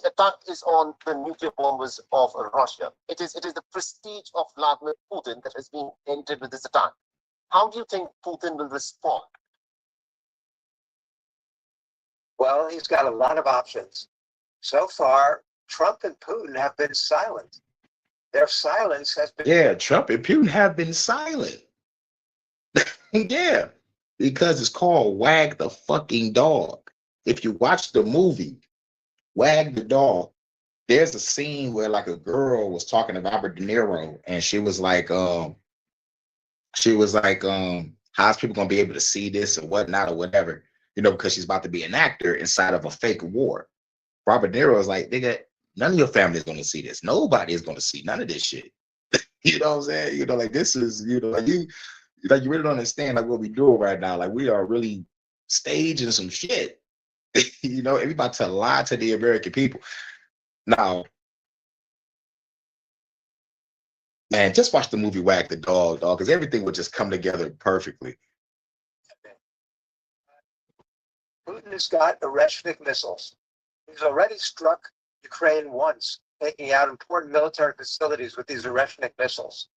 attack is on the nuclear bombers of Russia, it is the prestige of Vladimir Putin that has been ended with this attack. How do you think Putin will respond? Well, he's got a lot of options. So far, Trump and Putin have been silent. Their silence has been. Yeah, Trump and Putin have been silent. Yeah, because it's called Wag the Fucking Dog. If you watch the movie Wag the Dog, there's a scene where like a girl was talking to Robert De Niro, and she was like, how's people gonna be able to see this or whatnot or whatever, because she's about to be an actor inside of a fake war. Robert De Niro was like, nigga, none of your family is gonna see this. Nobody is gonna see none of this shit. You know what I'm saying? Like this is, like you really don't understand like what we doing right now. Like we are really staging some shit. Everybody to lie to the American people. Now, man, just watch the movie Wag the Dog, because everything would just come together perfectly. Putin has got Oreshnik missiles. He's already struck Ukraine once, taking out important military facilities with these Oreshnik missiles.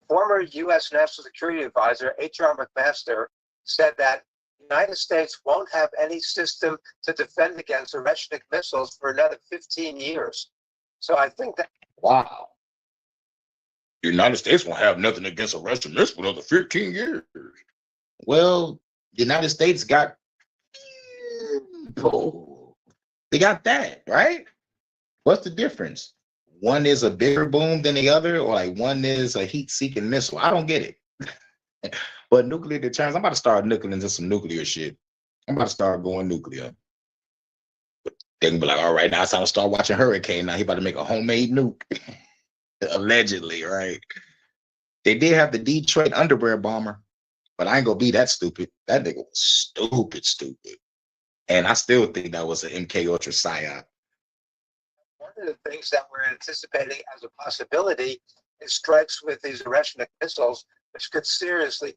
Former U.S. National Security Advisor H.R. McMaster said that the United States won't have any system to defend against Oreshnik missiles for another 15 years. So I think that. Wow. The United States won't have nothing against a Russian missile for another 15 years. Well, the United States got. They got that, right? What's the difference? One is a bigger boom than the other, or like one is a heat-seeking missile. I don't get it. But nuclear deterrence, I'm about to start looking into some nuclear shit. I'm about to start going nuclear. They can be like, all right, now it's time to start watching Hurricane. Now he about to make a homemade nuke. Allegedly, right? They did have the Detroit underwear bomber, but I ain't gonna be that stupid. That nigga was stupid. And I still think that was an MK Ultra psyop. One of the things that we're anticipating as a possibility is strikes with these Oreshnik missiles, which could seriously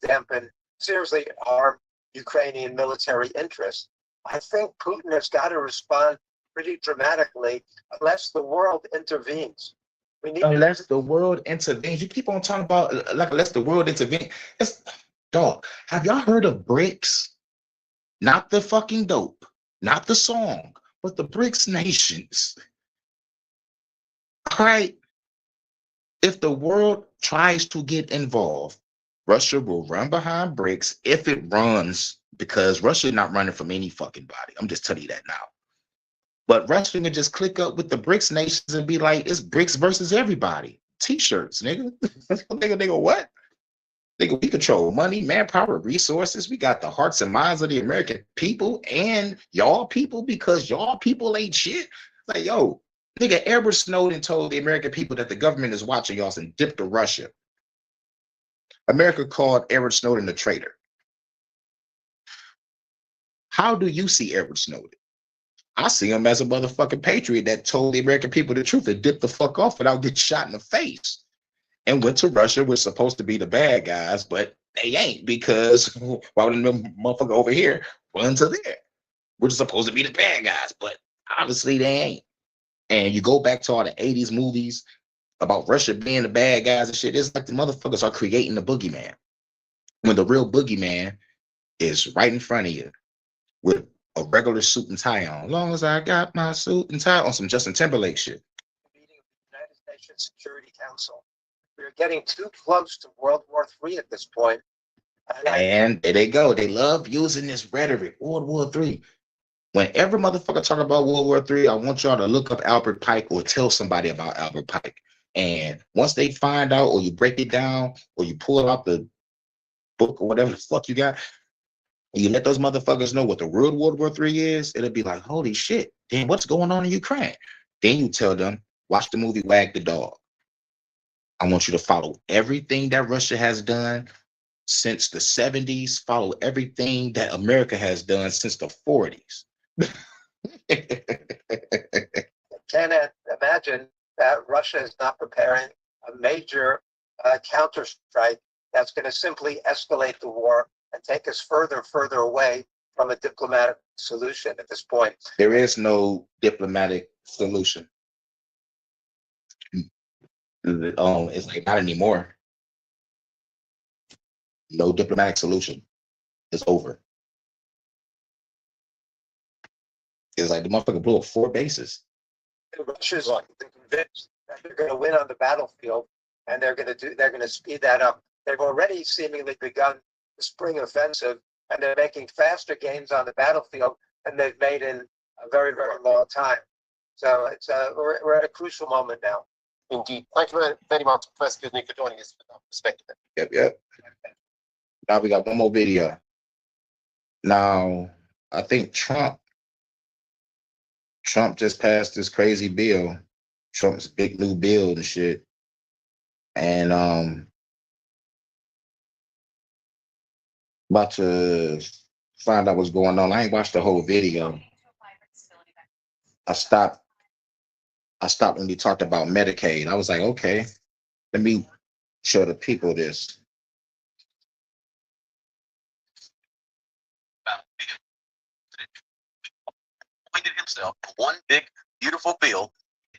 harm Ukrainian military interests. I think Putin has got to respond pretty dramatically unless the world intervenes. Unless the world intervenes. You keep on talking about like unless the world intervenes. Dog, have y'all heard of BRICS? Not the fucking dope, not the song, but the BRICS nations. All right. If the world tries to get involved, Russia will run behind BRICS if it runs, because Russia is not running from any fucking body. I'm just telling you that now. But Russia can just click up with the BRICS nations and be like, it's BRICS versus everybody. T-shirts, nigga. nigga, what? Nigga, we control money, manpower, resources. We got the hearts and minds of the American people and y'all people, because y'all people ain't shit. Like, yo, nigga, Edward Snowden told the American people that the government is watching y'all and dipped to Russia. America called Edward Snowden a traitor. How do you see Edward Snowden? I see him as a motherfucking patriot that told the American people the truth and dipped the fuck off without getting shot in the face. And went to Russia, was supposed to be the bad guys, but they ain't, because why would them motherfucker over here run to there? We're supposed to be the bad guys, but obviously they ain't. And you go back to all the 80s movies about Russia being the bad guys and shit, it's like the motherfuckers are creating the boogeyman, when the real boogeyman is right in front of you with a regular suit and tie on. As long as I got my suit and tie on, some Justin Timberlake shit. Meeting of the United Nations Security Council. We're getting too close to World War III at this point. And there they go. They love using this rhetoric, World War III. Whenever motherfucker talk about World War III, I want y'all to look up Albert Pike or tell somebody about Albert Pike. And once they find out, or you break it down, or you pull out the book or whatever the fuck you got, and you let those motherfuckers know what the real World War III is, it'll be like, holy shit, damn, what's going on in Ukraine? Then you tell them, watch the movie Wag the Dog. I want you to follow everything that Russia has done since the 70s, follow everything that America has done since the 40s. Can't imagine that Russia is not preparing a major counterstrike that's going to simply escalate the war and take us further and further away from a diplomatic solution at this point. There is no diplomatic solution. It's like not anymore. No diplomatic solution. It's over. It's like the motherfucker blew up 4 bases. Russia's convinced that they're going to win on the battlefield, and they're going to speed that up. They've already seemingly begun the spring offensive, and they're making faster gains on the battlefield than they've made in a very, very long time. So it's we're at a crucial moment now. Indeed. Thank you very much, Professor Kuznick, for joining us with that perspective. Yep. Now we got one more video. Now, I think Trump just passed this crazy bill, Trump's big new bill and shit. And about to find out what's going on. I ain't watched the whole video. I stopped when we talked about Medicaid. I was like, okay, let me show the people this. Himself one big beautiful bill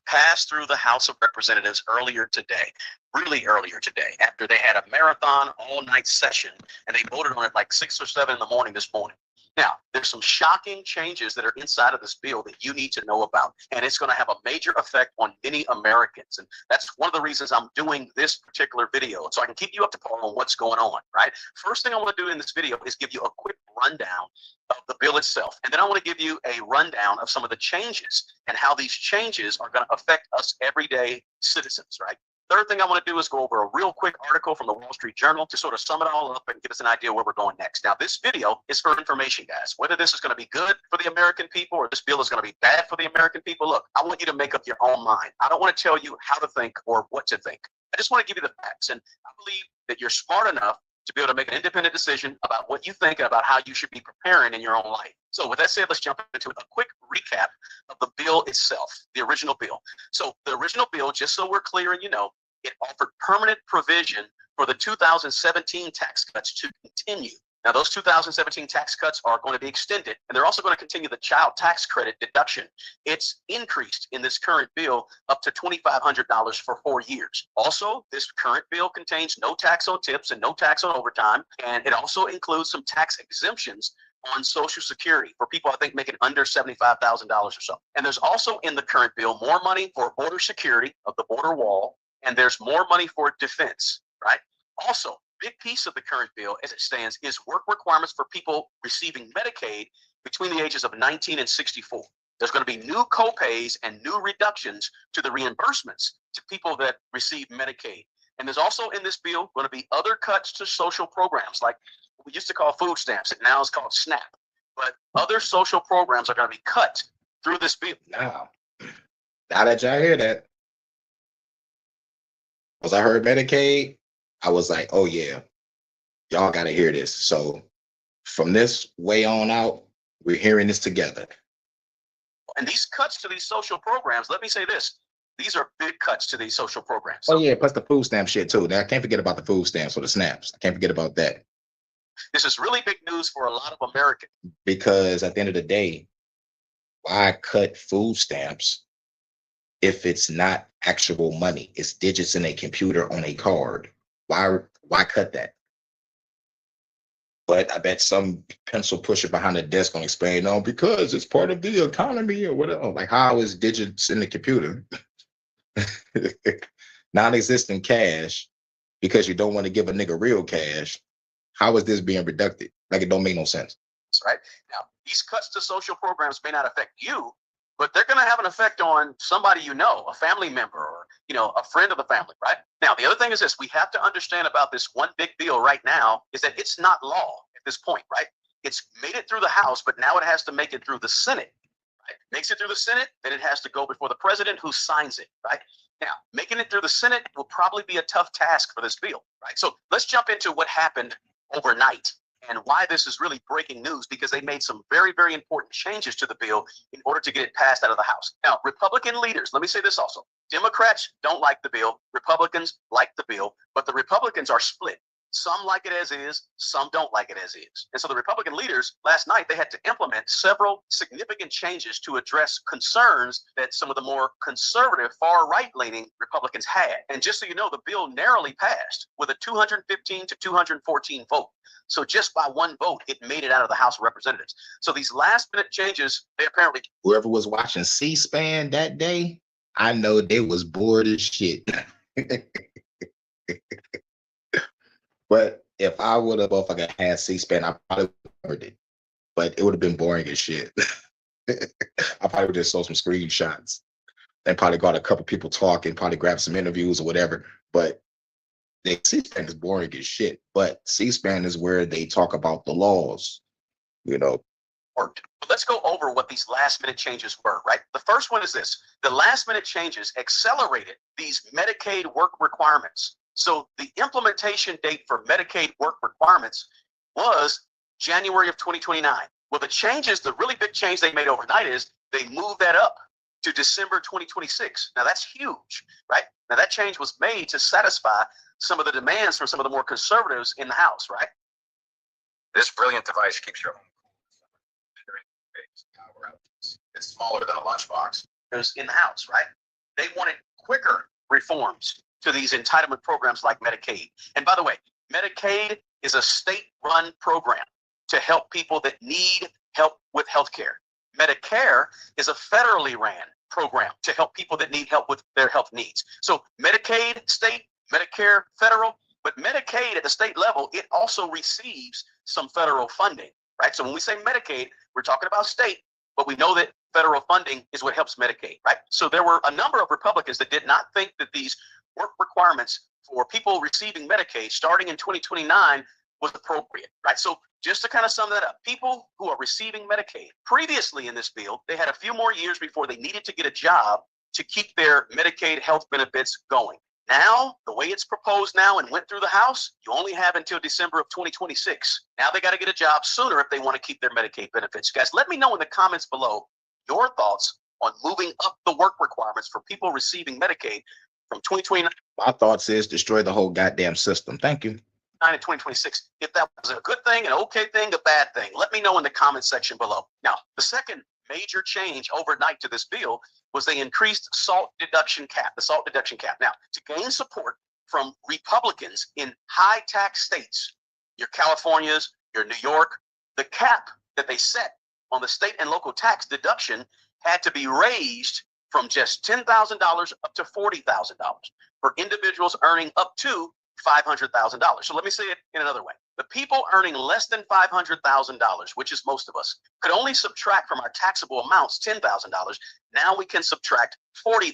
passed through the House of Representatives earlier today, really earlier today, after they had a marathon all-night session, and they voted on it like 6 or 7 in the morning this morning. Now, there's some shocking changes that are inside of this bill that you need to know about, and it's going to have a major effect on many Americans. And that's one of the reasons I'm doing this particular video, so I can keep you up to par on what's going on, right? First thing I want to do in this video is give you a quick rundown of the bill itself, and then I want to give you a rundown of some of the changes and how these changes are going to affect us everyday citizens, right? Third thing I want to do is go over a real quick article from the Wall Street Journal to sort of sum it all up and give us an idea where we're going next. Now, this video is for information, guys. Whether this is going to be good for the American people or this bill is going to be bad for the American people, look, I want you to make up your own mind. I don't want to tell you how to think or what to think. I just want to give you the facts. And I believe that you're smart enough to be able to make an independent decision about what you think and about how you should be preparing in your own life. So with that said, let's jump into a quick recap of the bill itself, the original bill. So the original bill, just so we're clear and you know, it offered permanent provision for the 2017 tax cuts to continue. Now, those 2017 tax cuts are going to be extended, and they're also going to continue the child tax credit deduction. It's increased in this current bill up to $2,500 for 4 years. Also, this current bill contains no tax on tips and no tax on overtime, and it also includes some tax exemptions on Social Security for people, I think, making under $75,000 or so. And there's also in the current bill more money for border security of the border wall, and there's more money for defense, right? Also, big piece of the current bill as it stands is work requirements for people receiving Medicaid between the ages of 19 and 64. There's going to be new co-pays and new reductions to the reimbursements to people that receive Medicaid. And there's also in this bill going to be other cuts to social programs like what we used to call food stamps. It now is called SNAP. But other social programs are going to be cut through this bill. Now that y'all hear that, because I heard Medicaid, I was like, oh yeah, y'all got to hear this. So from this way on out, we're hearing this together. And these cuts to these social programs, let me say this, these are big cuts to these social programs. Oh yeah, plus the food stamp shit too. Now I can't forget about the food stamps or the snaps. I can't forget about that. This is really big news for a lot of Americans. Because at the end of the day, why cut food stamps if it's not actual money? It's digits in a computer on a card. Why cut that? But I bet some pencil pusher behind the desk gonna explain, no, because it's part of the economy or whatever. Like, how is digits in the computer non-existent cash because you don't want to give a nigga real cash? How is this being reducted? Like, it don't make no sense. Right now, these cuts to social programs may not affect you, but they're going to have an effect on somebody you know, a family member or, you know, a friend of the family, right? Now, the other thing is this, we have to understand about this one big bill right now is that it's not law at this point, right? It's made it through the House, but now it has to make it through the Senate, right? Makes it through the Senate, then it has to go before the president who signs it, right? Now, making it through the Senate will probably be a tough task for this bill, right? So let's jump into what happened overnight and why this is really breaking news, because they made some very, very important changes to the bill in order to get it passed out of the House. Now, Republican leaders, let me say this also. Democrats don't like the bill. Republicans like the bill, but the Republicans are split. Some like it as is, some don't like it as is. And so the Republican leaders last night, they had to implement several significant changes to address concerns that some of the more conservative, far right-leaning Republicans had. And just so you know, the bill narrowly passed with a 215 to 214 vote. So just by one vote, it made it out of the House of Representatives. So these last minute changes, they apparently... Whoever was watching C-SPAN that day, I know they was bored as shit. But if I would have motherfucking had C-SPAN, I probably would have heard it. But it would have been boring as shit. I probably would just saw some screenshots and probably got a couple people talking, probably grabbed some interviews or whatever. But the C-SPAN is boring as shit. But C-SPAN is where they talk about the laws, you know. Let's go over what these last minute changes were, right? The first one is this. The last minute changes accelerated these Medicaid work requirements. So the implementation date for Medicaid work requirements was January of 2029. Well, the changes, the really big change they made overnight is they moved that up to December 2026. Now that's huge, right? Now that change was made to satisfy some of the demands from some of the more conservatives in the House, right? This brilliant device keeps your home cool. It's smaller than a lunchbox. In the House, right? They wanted quicker reforms to these entitlement programs like Medicaid. And by the way, Medicaid is a state-run program to help people that need help with healthcare. Medicare is a federally ran program to help people that need help with their health needs. So Medicaid, state, Medicare, federal, but Medicaid at the state level, it also receives some federal funding, right? So when we say Medicaid, we're talking about state, but we know that federal funding is what helps Medicaid, right? So there were a number of Republicans that did not think that these work requirements for people receiving Medicaid starting in 2029 was appropriate, right? So just to kind of sum that up, people who are receiving Medicaid previously in this bill, they had a few more years before they needed to get a job to keep their Medicaid health benefits going. Now, the way it's proposed now and went through the House, you only have until December of 2026. Now they got to get a job sooner if they want to keep their Medicaid benefits. Guys, let me know in the comments below your thoughts on moving up the work requirements for people receiving Medicaid from 2029. My thoughts is destroy the whole goddamn system. Thank you. And 2026. If that was a good thing, an okay thing, a bad thing, let me know in the comment section below. Now, the second major change overnight to this bill was they increased SALT deduction cap, the SALT deduction cap. Now, to gain support from Republicans in high tax states, your Californias, your New York, the cap that they set on the state and local tax deduction had to be raised from just $10,000 up to $40,000 for individuals earning up to $500,000. So let me say it in another way. The people earning less than $500,000, which is most of us, could only subtract from our taxable amounts $10,000. Now we can subtract $40,000,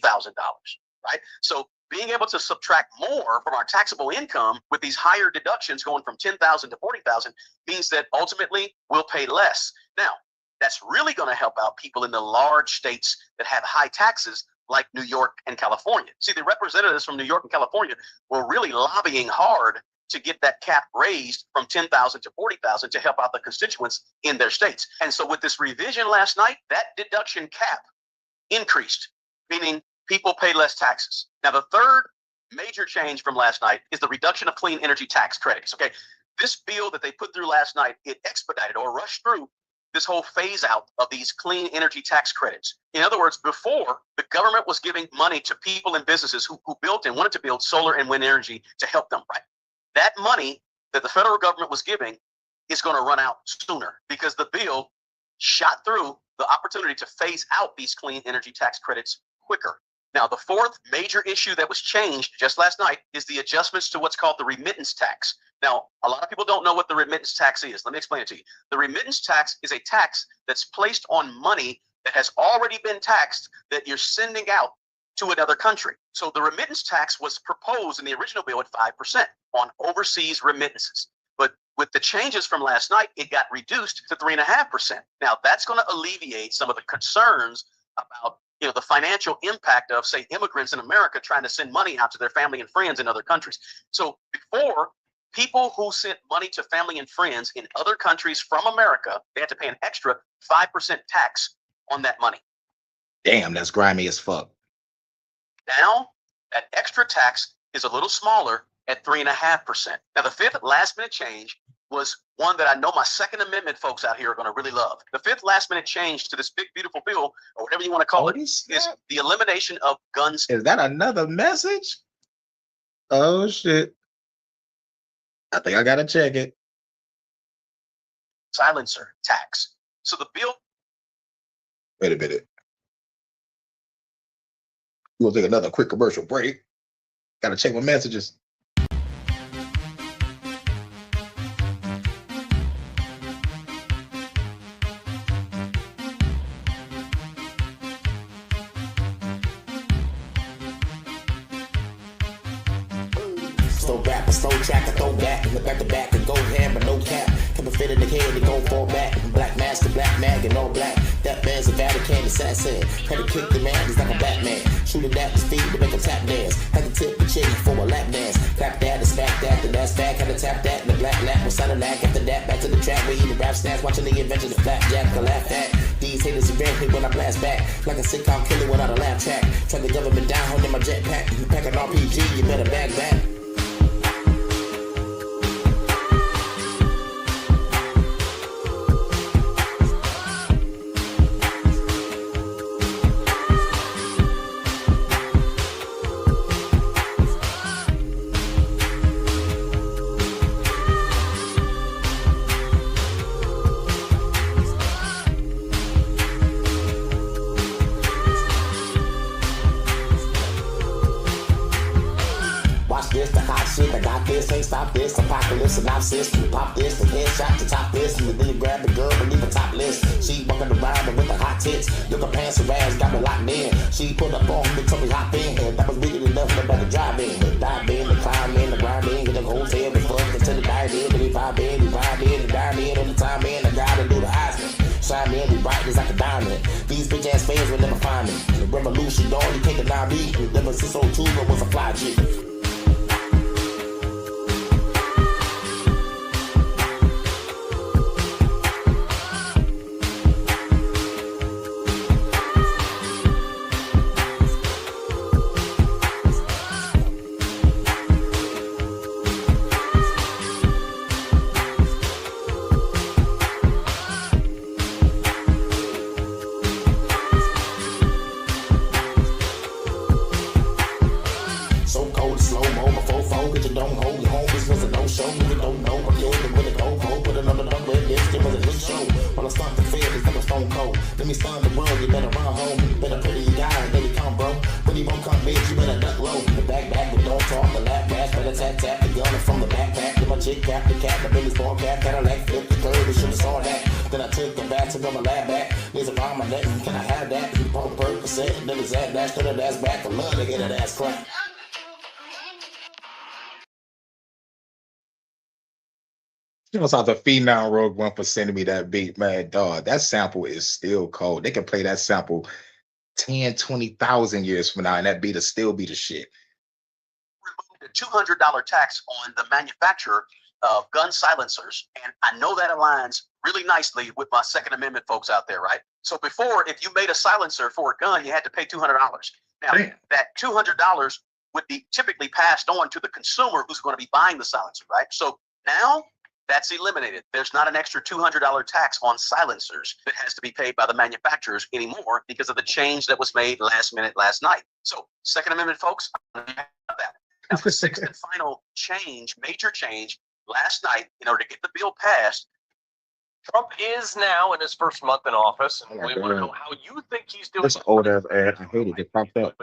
right? So being able to subtract more from our taxable income with these higher deductions going from $10,000 to $40,000 means that ultimately we'll pay less. Now, that's really going to help out people in the large states that have high taxes like New York and California. See, the representatives from New York and California were really lobbying hard to get that cap raised from $10,000 to $40,000 to help out the constituents in their states. And so with this revision last night, that deduction cap increased, meaning people pay less taxes. Now, the third major change from last night is the reduction of clean energy tax credits. Okay, this bill that they put through last night, it expedited or rushed through this whole phase out of these clean energy tax credits. In other words, before, the government was giving money to people and businesses who built and wanted to build solar and wind energy to help them, right? That money that the federal government was giving is going to run out sooner because the bill shot through the opportunity to phase out these clean energy tax credits quicker. Now, the fourth major issue that was changed just last night is the adjustments to what's called the remittance tax. Now, a lot of people don't know what the remittance tax is. Let me explain it to you. The remittance tax is a tax that's placed on money that has already been taxed that you're sending out to another country. So the remittance tax was proposed in the original bill at 5% on overseas remittances. But with the changes from last night, it got reduced to 3.5%. Now, that's going to alleviate some of the concerns about the financial impact of, say, immigrants in America trying to send money out to their family and friends in other countries. So before, people who sent money to family and friends in other countries from America, they had to pay an extra 5% tax on that money. Damn, that's grimy as fuck. Now, that extra tax is a little smaller at 3.5%. Now, the fifth last minute change was one that I know my Second Amendment folks out here are going to really love. The fifth last minute change to this big, beautiful bill, or whatever you want to call it, is the elimination of guns. Is that another message? Oh, shit. I think I got to check it. Silencer tax. So the bill. Wait a minute. We'll take another quick commercial break. Got to check my messages. Slow rap, a slow track, I throw back, and back to back, and go hammer, no cap. Come and fit in the head, and go fall back. Black mask, black mag, and all black. That man's a Vatican assassin. Had to kick the man, he's like a Batman. Shooting at his feet to make a tap dance. Had to tip the chick for a lap dance. Clap that and smack that, then that's back. Had to tap that, and the black lap was sounding like. After that, back to the track, we eating rap snacks, watching the adventures of Flapjack, I laugh at. These haters event me when I blast back. Like a sitcom killer without a laugh track. Track the government down, holding my jetpack. You pack an RPG, you better bag that. Ain't stop this, apocalypse synopsis. You pop this, the headshot to top this, and then you grab the girl and leave a top list. She walking around with the hot tits. Look her pants her ass, got me locked in. She put up on me, told me hop in. And that was big enough for the drive in. The dive in, the climb in, the grind in, get the hotel, the fuck until the dive in. But if I been, you ride in, and dive in on the time in, I gotta do the Heisman. Shine in, be bright as like a diamond. These bitch ass fans will never find me. The revolution, dog, you can't deny me. Never since 02, I was a fly G. You know, shout out to Phenom Rogue One for sending me that beat, man. Dog, that sample is still cold. They can play that sample 10, 20,000 years from now, and that beat will still be the shit. Removed a $200 tax on the manufacturer of gun silencers, and I know that aligns really nicely with my Second Amendment folks out there, right? So before, if you made a silencer for a gun, you had to pay $200. Now, that $200 would be typically passed on to the consumer who's going to be buying the silencer, right? So now, that's eliminated. There's not an extra $200 tax on silencers that has to be paid by the manufacturers anymore because of the change that was made last minute last night. So, Second Amendment folks, I'm happy about that. Now, the sixth and final change, major change, last night, in order to get the bill passed. Trump is now in his first month in office, and we want to know how you think he's doing. This old ass ad, I hate it. It popped up.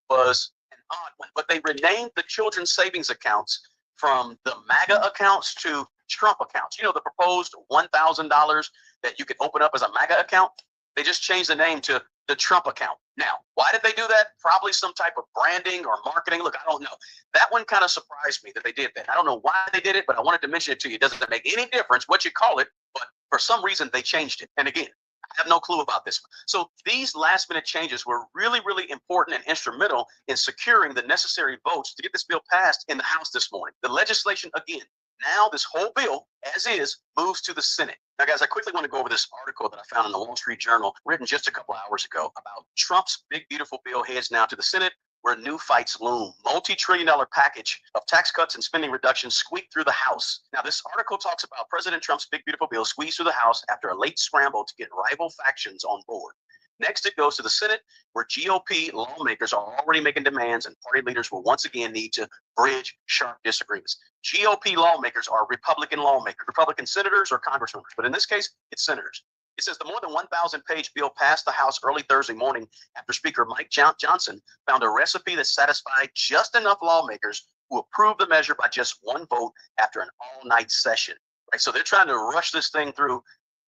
Was an odd one, but they renamed the children's savings accounts from the MAGA accounts to Trump accounts. You know, the proposed $1,000 that you can open up as a MAGA account. They just changed the name to the Trump account. Now, why did they do that? Probably some type of branding or marketing. Look, I don't know. That one kind of surprised me that they did that. I don't know why they did it, but I wanted to mention it to you. It doesn't make any difference what you call it, but for some reason they changed it. And again, I have no clue about this. So these last minute changes were really, really important and instrumental in securing the necessary votes to get this bill passed in the House this morning. The legislation, again, now this whole bill, as is, moves to the Senate. Now, guys, I quickly want to go over this article that I found in the Wall Street Journal, written just a couple hours ago, about Trump's big, beautiful bill heads now to the Senate. where new fights loom. Multi-trillion-dollar package of tax cuts and spending reductions squeaked through the House. Now, this article talks about President Trump's big, beautiful bill squeezed through the House after a late scramble to get rival factions on board. Next, it goes to the Senate, where GOP lawmakers are already making demands, and party leaders will once again need to bridge sharp disagreements. GOP lawmakers are Republican lawmakers, Republican senators or congressmembers, but in this case, it's senators. It says the more than 1,000-page bill passed the House early Thursday morning after Speaker Mike Johnson found a recipe that satisfied just enough lawmakers who approved the measure by just one vote after an all-night session. Right, so they're trying to rush this thing through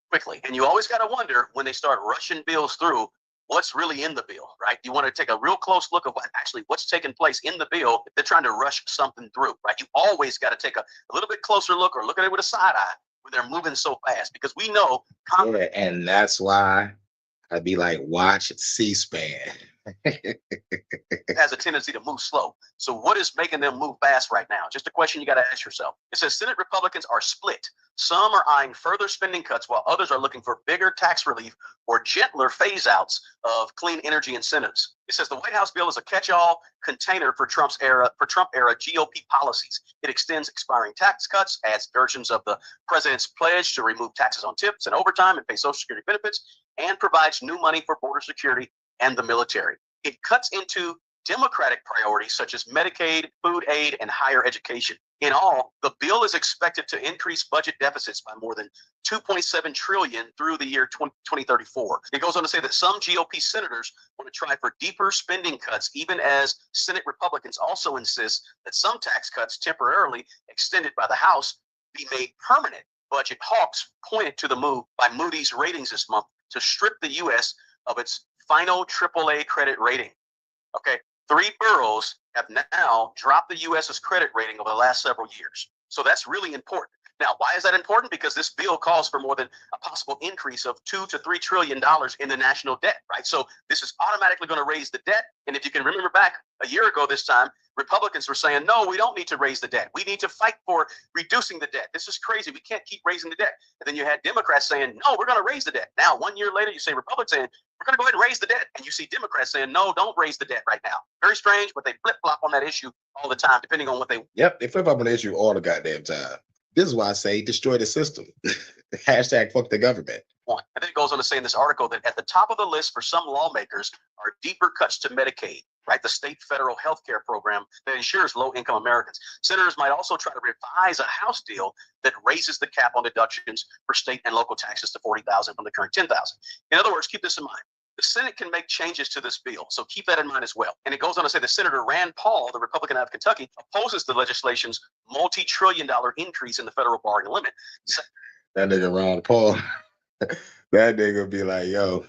quickly, and you always got to wonder when they start rushing bills through, what's really in the bill, right? You want to take a real close look at what's taking place in the bill if they're trying to rush something through, right? You always got to take a little bit closer look or look at it with a side eye when they're moving so fast, because we know Congress. Yeah, and that's why I'd be like, watch C-SPAN. Has a tendency to move slow. So what is making them move fast right now? Just a question you got to ask yourself. It says Senate Republicans are split. Some are eyeing further spending cuts while others are looking for bigger tax relief or gentler phase outs of clean energy incentives. It says the White House bill is a catch-all container for Trump era GOP policies. It extends expiring tax cuts, adds versions of the president's pledge to remove taxes on tips and overtime and pay Social Security benefits, and provides new money for border security and the military. It cuts into Democratic priorities such as Medicaid, food aid, and higher education. In all, the bill is expected to increase budget deficits by more than $2.7 trillion through the year 2034. It goes on to say that some GOP senators want to try for deeper spending cuts, even as Senate Republicans also insist that some tax cuts temporarily extended by the House be made permanent. Budget hawks pointed to the move by Moody's Ratings this month to strip the U.S. of its final AAA credit rating. Okay, 3 boroughs have now dropped the U.S.'s credit rating over the last several years. So that's really important. Now, why is that important? Because this bill calls for more than a possible increase of $2 to $3 trillion in the national debt, right? So this is automatically going to raise the debt. And if you can remember back a year ago this time, Republicans were saying, no, we don't need to raise the debt. We need to fight for reducing the debt. This is crazy. We can't keep raising the debt. And then you had Democrats saying, no, we're going to raise the debt. Now, 1 year later, you say Republicans saying, we're going to go ahead and raise the debt. And you see Democrats saying, no, don't raise the debt right now. Very strange, but they flip-flop on that issue all the time, depending on what they. Yep, they flip up on the issue all the goddamn time. This is why I say destroy the system. Hashtag fuck the government. And then it goes on to say in this article that at the top of the list for some lawmakers are deeper cuts to Medicaid, right? The state federal health care program that insures low-income Americans. Senators might also try to revise a House deal that raises the cap on deductions for state and local taxes to $40,000 from the current $10,000. In other words, keep this in mind. The Senate can make changes to this bill, so keep that in mind as well. And it goes on to say that Senator Rand Paul, the Republican out of Kentucky, opposes the legislation's multi-trillion-dollar increase in the federal borrowing limit. That nigga Ron Paul, that nigga be like, yo.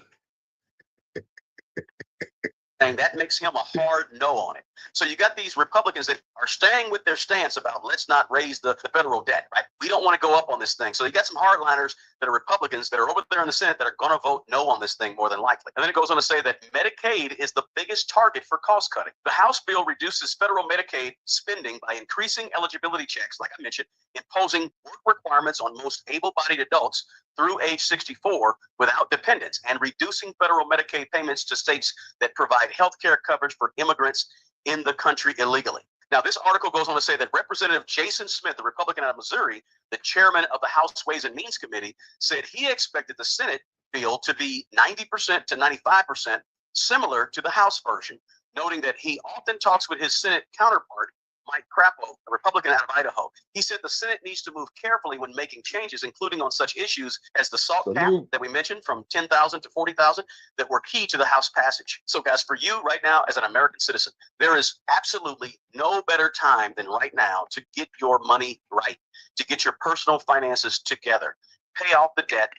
And that makes him a hard no on it. So you got these Republicans that are staying with their stance about let's not raise the federal debt, right? We don't want to go up on this thing. So you got some hardliners that are Republicans that are over there in the Senate that are going to vote no on this thing more than likely. And then it goes on to say that Medicaid is the biggest target for cost cutting. The House bill reduces federal Medicaid spending by increasing eligibility checks, like I mentioned, imposing work requirements on most able-bodied adults through age 64 without dependents, and reducing federal Medicaid payments to states that provide health care coverage for immigrants in the country illegally. Now, this article goes on to say that Representative Jason Smith, the Republican out of Missouri, the chairman of the House Ways and Means Committee, said he expected the Senate bill to be 90% to 95% similar to the House version, noting that he often talks with his Senate counterpart, Mike Crapo, a Republican out of Idaho. He said the Senate needs to move carefully when making changes, including on such issues as the SALT cap that we mentioned from 10,000 to 40,000 that were key to the House passage. So guys, for you right now as an American citizen, there is absolutely no better time than right now to get your money right, to get your personal finances together, pay off the debt,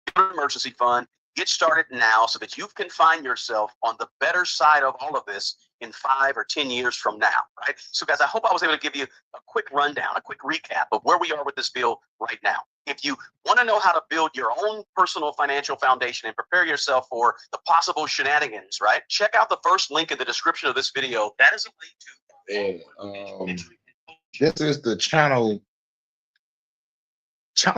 get an emergency fund, get started now so that you can find yourself on the better side of all of this in 5 or 10 years from now, right? So guys, I hope I was able to give you a quick rundown, a quick recap of where we are with this bill right now. If you want to know how to build your own personal financial foundation and prepare yourself for the possible shenanigans, right? Check out the first link in the description of this video. That is a link to this is the channel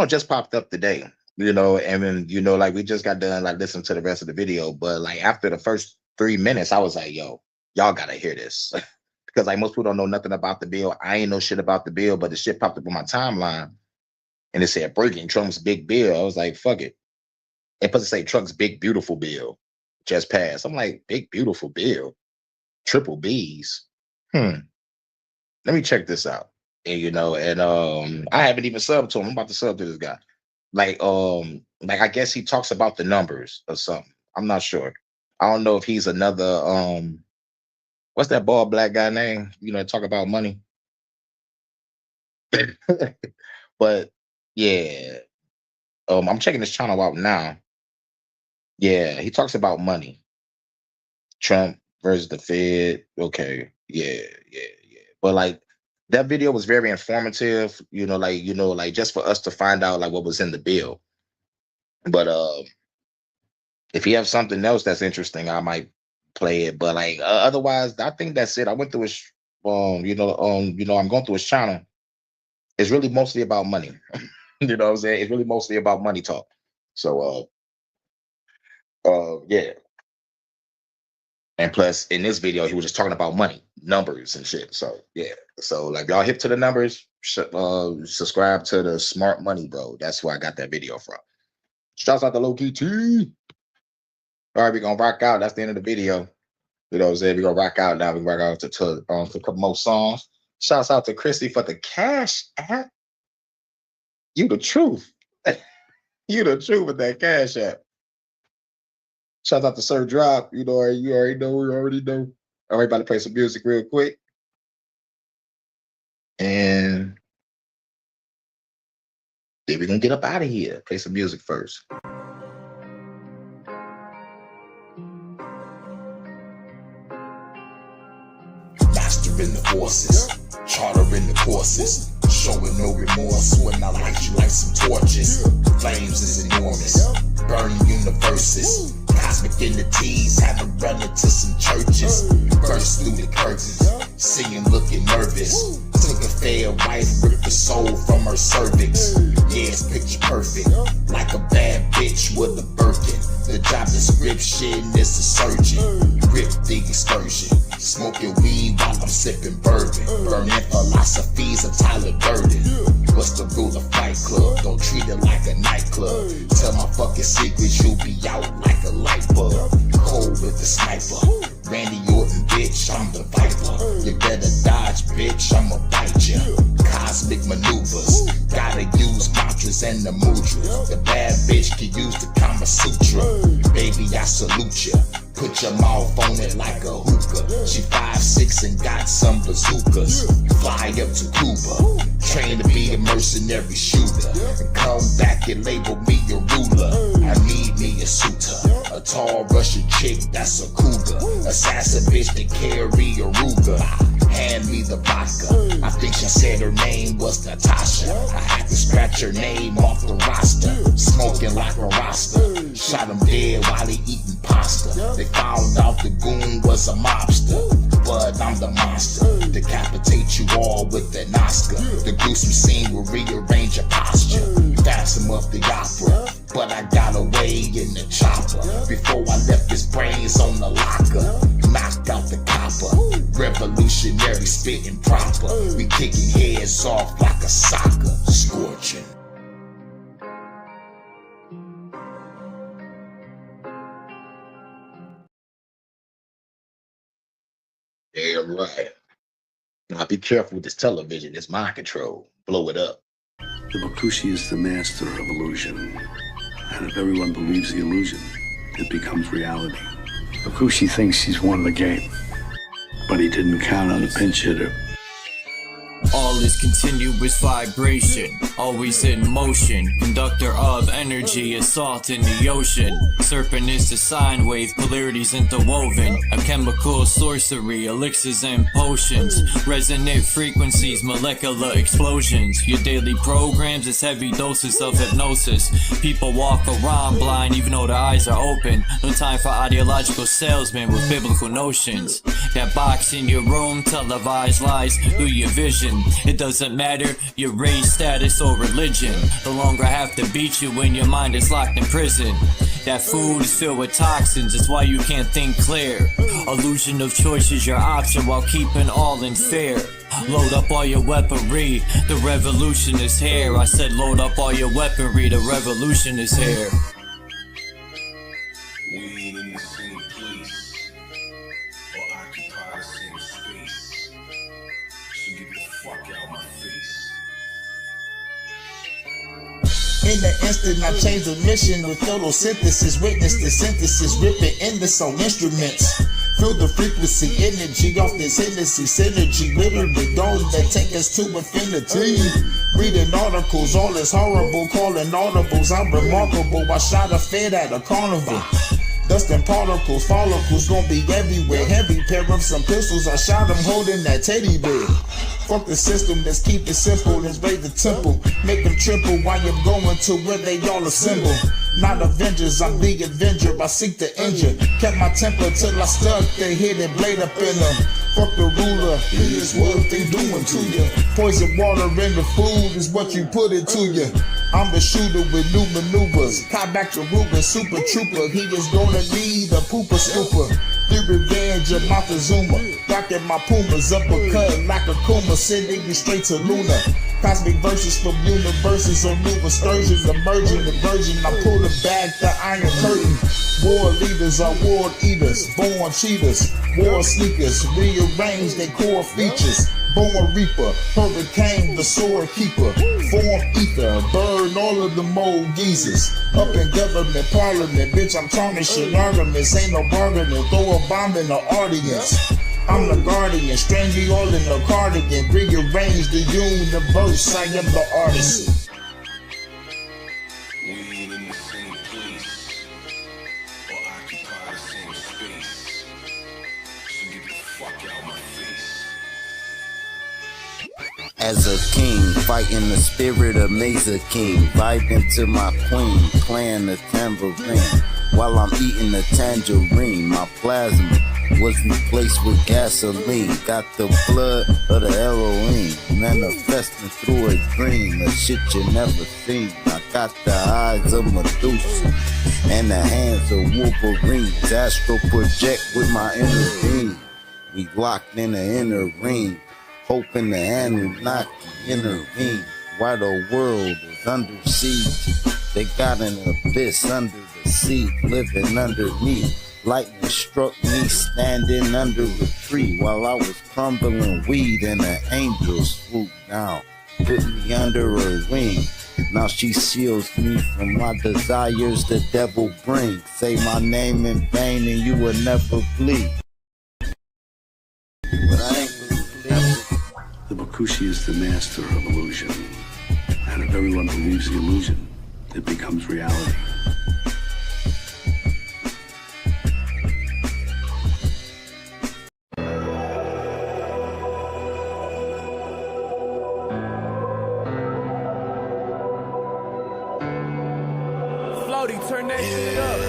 just popped up today, you know, and then, you know, like we just got done like listening to the rest of the video, but like after the first 3 minutes, I was like, yo, Y'all gotta hear this. Because like most people don't know nothing about the bill. I ain't know shit about the bill, but the shit popped up on my timeline and it said breaking Trump's big bill. I was like, fuck it. And plus it say Trump's big beautiful bill just passed. I'm like, big beautiful bill. Triple B's. Let me check this out. And I haven't even subbed to him. I'm about to sub to this guy. Like I guess he talks about the numbers or something. I'm not sure. I don't know if he's another what's that bald black guy name? Talk about money. But yeah. I'm checking this channel out now. Yeah, he talks about money. Trump versus the Fed. Okay. Yeah. But like that video was very informative, just for us to find out like what was in the bill. But if you have something else that's interesting, I might play it. But like otherwise, I think that's it. I went through his I'm going through his channel. It's really mostly about money. You know what I'm saying? It's really mostly about money talk. So yeah. And plus in this video, he was just talking about money, numbers and shit. So yeah. So like y'all hip to the numbers, subscribe to the Smart Money Bro. That's where I got that video from. Shouts out to Low Key T. All right, we're gonna rock out. That's the end of the video. You know what I'm saying? We're gonna rock out now. We rock out to a couple more songs. Shouts out to Chrissy for the Cash App. You the truth. You the truth with that Cash App. Shout out to Sir Drop. You already know. All right, about to play some music real quick. And then we're gonna get up out of here. Play some music first. Mastering the forces, chartering the courses, showing no remorse when I light you like some torches. Flames is enormous, burning universes. Cosmic entities having run into some churches. Burst through the curtains, seeing looking nervous. Took a fair wife, ripped the soul from her cervix. Yeah, it's picture perfect, like a bad bitch with a Birkin. The job description is a surgeon. Rip the excursion, smoking weed while I'm sipping bourbon. Burning philosophies of Tyler Durden. What's the rule of Fight Club? Don't treat it like a nightclub. Tell my fucking secrets, you'll be out like a light bulb. Cold with the sniper. Randy Orton, bitch, I'm the Viper. You better dodge, bitch, I'ma bite ya. Cosmic maneuvers, gotta use mantras and the mudras. The bad bitch can use the Kama Sutra. Baby, I salute ya. Put your mouth on it like a hookah. She 5'6" and got some bazookas. Fly up to Cuba, train to be a mercenary shooter. And come back and label me a ruler. I need me a suitor, a tall Russian chick that's a cougar. Assassin bitch that carry a Ruger. Hand me the vodka. I think she said her name was Natasha. I had to scratch her name off the roster. Smoking like a Rasta. Shot him dead while he eating pasta. They found out the goon was a mobster, but I'm the monster. Decapitate you all with an Oscar. The gruesome scene will rearrange your posture. Phantom of the opera, but I got away in the chopper. Before I left his brains on the locker. Knocked out the copper. Revolutionary spitting proper. We kicking heads off like a soccer. Scorching. Damn right. Now be careful with this television. It's mind control. Blow it up. The Bakushi is the master of illusion. And if everyone believes the illusion, it becomes reality. Bakushi thinks he's won the game, but he didn't count on a pinch hitter. All is continuous vibration, always in motion. Conductor of energy, a salt in the ocean. Serpent is the sine wave, polarities interwoven. A chemical sorcery, elixirs and potions. Resonant frequencies, molecular explosions. Your daily programs is heavy doses of hypnosis. People walk around blind even though their eyes are open. No time for ideological salesmen with biblical notions. That box in your room, televised lies through your vision. It doesn't matter your race, status, or religion. No longer have to beat you when your mind is locked in prison. That food is filled with toxins, it's why you can't think clear. Illusion of choice is your option while keeping all in fear. Load up all your weaponry, the revolution is here. I said load up all your weaponry, the revolution is here. We ain't in the same place or occupy the same space. So get the fuck out my face. In the instant, I changed the mission with photosynthesis. Witness the synthesis, ripping endless on instruments. Feel the frequency, energy off this Hennessy synergy. Literally those that take us to infinity. Reading articles, all is horrible, calling audibles. I'm remarkable, I shot a fed at a carnival. Dust and particles, follicles gon' be everywhere. Heavy pair of some pistols, I shot them holding that teddy bear. Fuck the system, let's keep it simple, let's raise the temple. Make them triple while you're going to where they all assemble. Not Avengers, I'm the Avenger, I seek the injure. Kept my temper till I stuck the hidden blade up in them. Fuck the ruler, here's what they doing to you. Poison water in the food is what you put into you. I'm the shooter with new maneuvers. Caught back to Ruben, super trooper. He is gonna need a pooper scooper. The revenge of Montezuma. Rockin' my Pumas, uppercut like a Kuma. Sending you straight to Luna. Cosmic verses from universes on new excursions. Emerging the virgin, I pull it back the iron curtain. War leaders are war eaters, born cheaters. War sneakers, rearrange their core features. Born reaper, hurricane, the sword keeper. Form ether, burn all of the mold geezers. Up in government, parliament, bitch, I'm tarnishing arguments. Ain't no bargaining, throw a bomb in the audience. I'm the guardian, strand you all in the cardigan. Rearrange the universe, I am the artist. We ain't in the same place or occupy the same space. So get the fuck out my face. As a king, fighting the spirit of Mesa King, vibing to my queen, playing the tambourine, while I'm eating the tangerine. My plasma was replaced with gasoline, got the blood of the Elohim, manifesting through a dream, a shit you never seen. I got the eyes of Medusa and the hands of Wolverine, astral project with my inner being. We locked in the inner ring, hoping the Anunnaki intervene. While the world is under siege, they got an abyss under the sea, living underneath. Lightning struck me standing under a tree while I was crumbling weed, and an angel swooped down, put me under her wing. Now she shields me from my desires the devil brings. Say my name in vain and you will never bleed. But I ain't The Bakushi is the master of illusion, and if everyone believes the illusion, it becomes reality. Floaty, turn that shit up.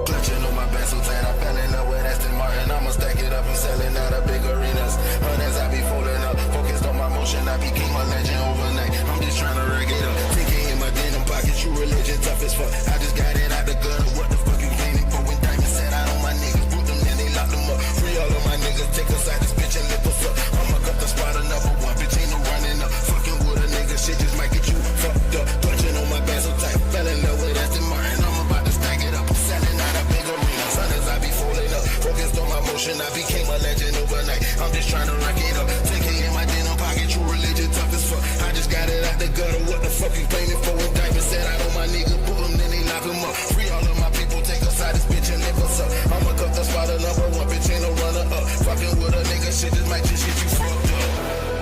Clutching on my back so tight, I fell in love with Aston Martin. I'ma stack it up and selling out of big arenas. Hundreds I be folding up, focused on my motion. I became a legend overnight. I'm just trying to rag it up. Thinking in my denim pocket, you religion tough as fuck. I just got it out the gutter. What the fuck you claiming for? When diamonds set out on my niggas, put them in, they lock them up. Free all of my niggas, take us out this bitch and lift us up. I'ma cut the spot another one, bitch ain't no running up. Fucking with a nigga, shit just might get you fucked up. Clutching on my back so tight, fell in love with Aston Martin. I'm about to stack it up, selling out of big arenas. Hundreds I be folding up, focused on my motion. I became a legend overnight. I'm just trying to rock it up. 10K in my denim pocket, true religion tough as fuck. I just got it out the gutter. What the fuck you claiming for? When diamonds set out on my nigga, pull them, then they lock them up. Free all of my people, take us out this bitch and lift us up. I'ma cut the spot another one, bitch ain't no runner up. Fucking with a nigga, shit just might just get you fucked up.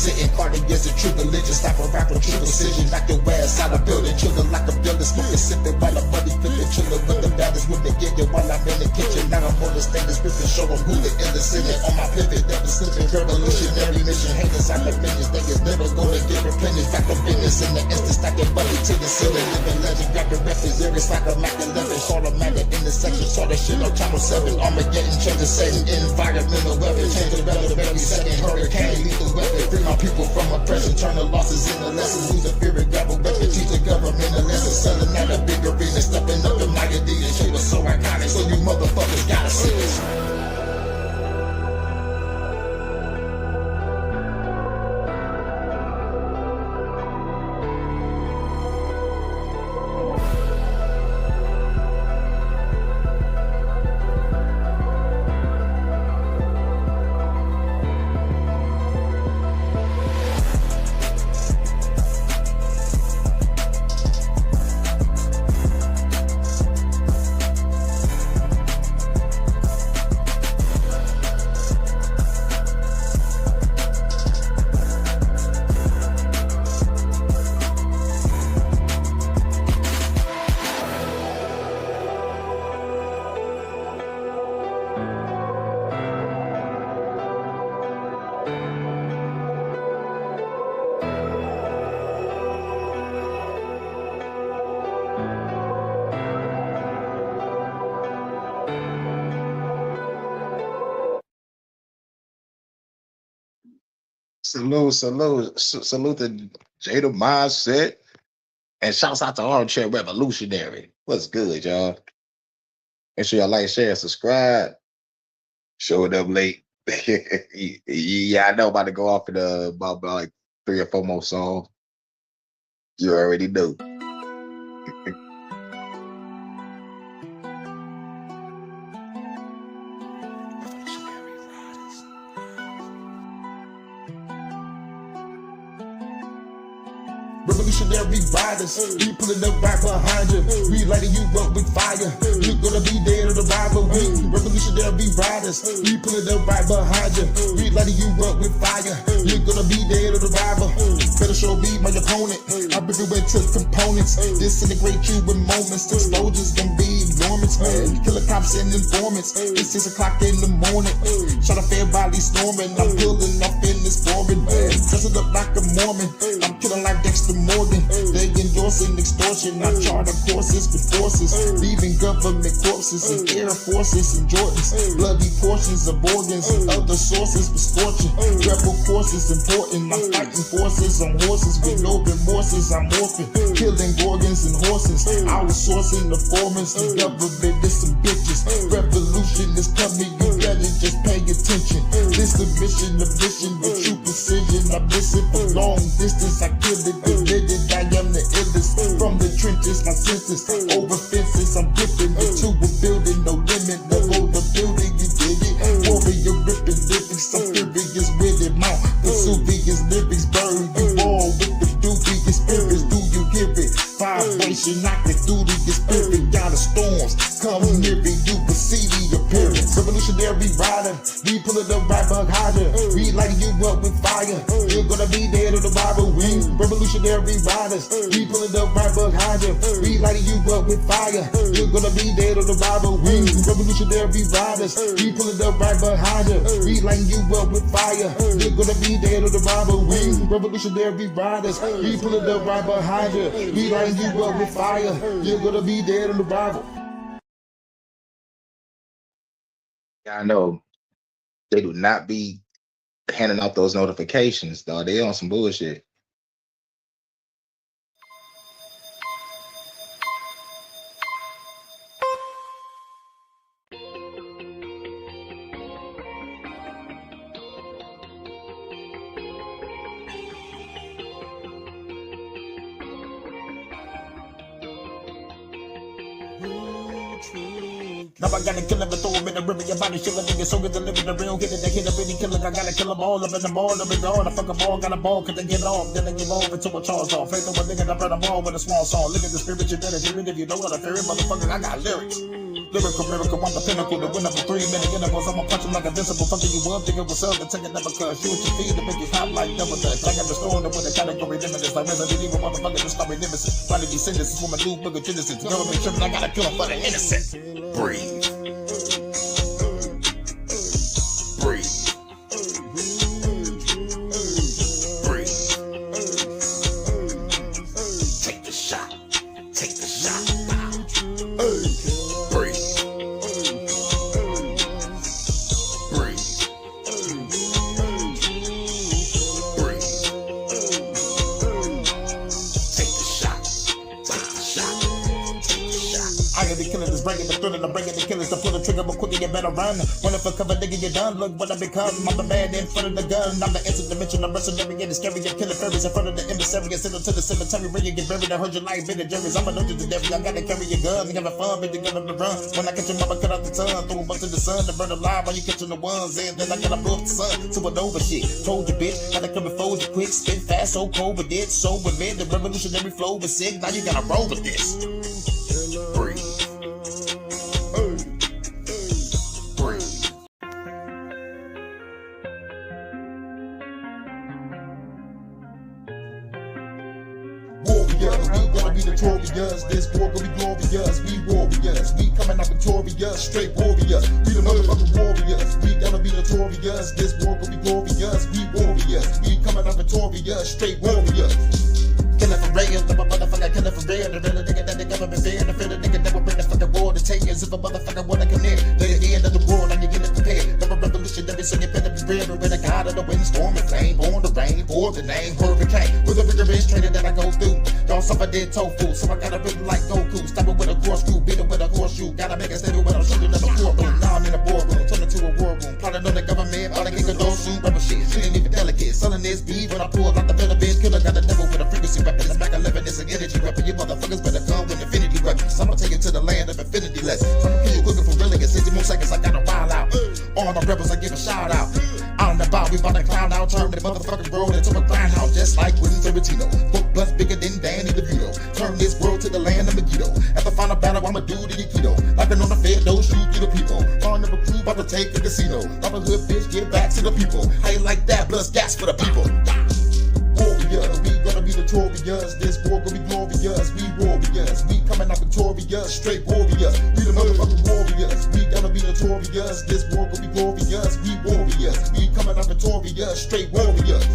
sitting. Party is a true religion. Stop a rapper, true precision. Knock your ass out of building. Chillin' like a building. Smoking, sipping while I'm money flipping. Chillin' with the baddest when they get it while I'm in the kitchen. Now I'm on the stage, ripping. Show them who the innocent. On my pivot, never slipping. Revolutionary mission. Haters out the millions. Niggas never gonna get replenished. Back the business in the instant. Stacking money to the ceiling. Living legend. Grabbing records. It's like a Mac 11. Call a magnet in the section. Saw that shit on channel 7. Armageddon. Change the setting. Environmental weapon. Change the weather. Every second. Hurricane. Lethal weapon. Free my people from oppression. Turn the losses into lessons. Lose the fear. Grab a weapon. Teach the government a lesson. Selling out a big arena. Stepping up in my Adidas. Shit was so iconic. So you motherfuckers gotta see this. Salute to Jada Mindset. And shouts out to Armchair Revolutionary. What's good, y'all? Make sure y'all like, share, subscribe. Showing up late. Yeah, I know about to go off in about like 3 or 4 more songs. You already know. Revolutionary riders, we pulling up right behind you. We lighting you up with fire. You're gonna be dead on the rival. We revolutionary riders, we pulling up right behind you. We lighting you up with fire. You're gonna be dead on the rival. Better show me my opponent. I break it into components. Disintegrate you in moments. Explosions gonna be enormous. Killer cops and informants. It's 6 o'clock in the morning. Shot a fair body storming. I'm pulling off in this foreign. Dressing up like a Mormon. I'm killing like Dexter Morgan. They endorsing extortion. I charter courses with forces, leaving government corpses and air forces and Jordans. Bloody portions of organs and other sources for scorching. Rebel courses important. I'm fighting forces on horses with no remorses. I'm orphan, killing organs and horses. Outsourcing the formers. The government is some bitches. Revolution is coming. You better just pay attention. This the mission, the mission with true precision. I'm missing for long distance. I kill it. I am the illest. From the trenches, my senses over fences. I'm dipping into a building, no limit. Level the building, you dig it. Warrior ripping lyrics, I'm furious with it. Mount Vesuvius lyrics burn you all with the dubious spirits. Do you hear it? Vibration knocking through the spirit. Got the storms come near it. You will see the appearance. Revolutionary rider, we pulling up right behind you. We lighting you up with fire. You're gonna be dead on the Bible wing. Revolutionary riders, we pulling up right behind you. We lighting you up with fire. You're gonna be dead on the Bible wing. Revolutionary riders, we pulling up right behind you. We lighting you up with fire. You're gonna be dead on the Bible wing. Revolutionary riders, we pulling up right behind you. We lighting you up with fire. You're gonna be dead on the Bible. I know they do not be handing out those notifications, dog. They on some bullshit. Who true Now I gotta kill him and throw him in the river. Your body shivering, nigga, so good to live in the real. Get it, they hit a really killer. I gotta kill them all up in the ball, up in the all. I fuck them all, got a ball, cause they get off. Then they give over to a charge off. Faith over nigga, I burn them all with a small song. Look at the spirit, you better hear it if you know what I fear it, motherfucker. I got lyrics. Lyrical, miracle, I'm the pinnacle, the winner for 3 minute intervals. I'ma punch him like invincible, fucking you up, nigga, what's up? And take it never cuz. Shoot your feet to make you hot like double dutch. I got the store with the category limitless. Like Resident Evil, motherfucker, this story nemesis. Trying to descend this is for my new booger genesis. Government tripping, I gotta kill him for the innocent. Breathe. Breathe. Breathe. Take the shot. Take the shot. Hey. Breathe. Breathe. Breathe. Take the shot. Take the shot. Take the shot. I got the killing is bringing the thrilling, I'm bringing the killers to pull the trigger, but quicker you better run. Running for cover, nigga, you're done. Look what I become. I'm the man in front of the gun. I'm the interdimension, I'm wrestling every and scary. You're killing fairies in front of the emissary. Send them to the cemetery where you get buried. I heard your life in the juries. I'm allergic to death. I gotta carry your gun. You having fun, but you got to run. When I catch your mama, cut out the tongue. Throw them up to the sun to burn alive while you catching the ones. And then I gotta blow up the sun. Supernova shit. Told you, bitch. Gotta come before you quick. Spit fast, so cold, but did so with me. The revolutionary flow was sick. Now you gotta roll with this. Breathe. Warriors, we gonna be notorious. This war gonna be glorious. We warriors, we coming up victorious. Straight warriors, we the motherfucking warriors. We gonna be notorious. This war gonna be glorious. We warriors, we coming up victorious. Straight warriors. Killing for real, the motherfucker killing for real. The real nigga that the government fear. The real nigga that will bring the fucking war to 10 years if a motherfucker wanna come near. Lay the end of the world and you get it prepared. Never revolutionary, so you better be real. The real God of the wind, storm and flame. Born the rain, for the name, hurricane. With a rigorous training that I go through. Y'all suffer dead tofu, so I gotta rhythm like Goku. Stop it with a corkscrew, beat it with a horseshoe. Gotta make a steady when I'm shooting in the courtroom. Now I'm in a boardroom, turn into a war room. Plotting on the government, all the kick a door soon. Rubber shit, she ain't even delicate. Selling this beef when I pull out the middle bitch. Killer got a devil with a frequency weapon. It's back 11, it's an energy weapon. You motherfuckers better come with infinity weapons. I'ma take it to the land of infinity less. I'ma kill you cooking for real in 60 more seconds. I gotta wild out. All my rebels, I give a shout out. On the bout, we bout to clown out. Turn the motherfucking world into a grindhouse, just like Quentin Tarantino. Book bust bigger than Danny DeVito. Turn this world to the land of Megiddo. At the final battle, I'ma do the Aikido. Like on the Fed, those shoot through the people. On the crew, about to take the casino. Robin Hood bitch, give back to the people. How you like that? Plus gas for the people. Warriors, we gonna be notorious. This war gonna be glorious. We warriors, we coming out victorious. Straight warriors, we the motherfucking warriors. We gonna be notorious. This war gonna be glorious. We warriors, we coming out victorious. Straight warriors.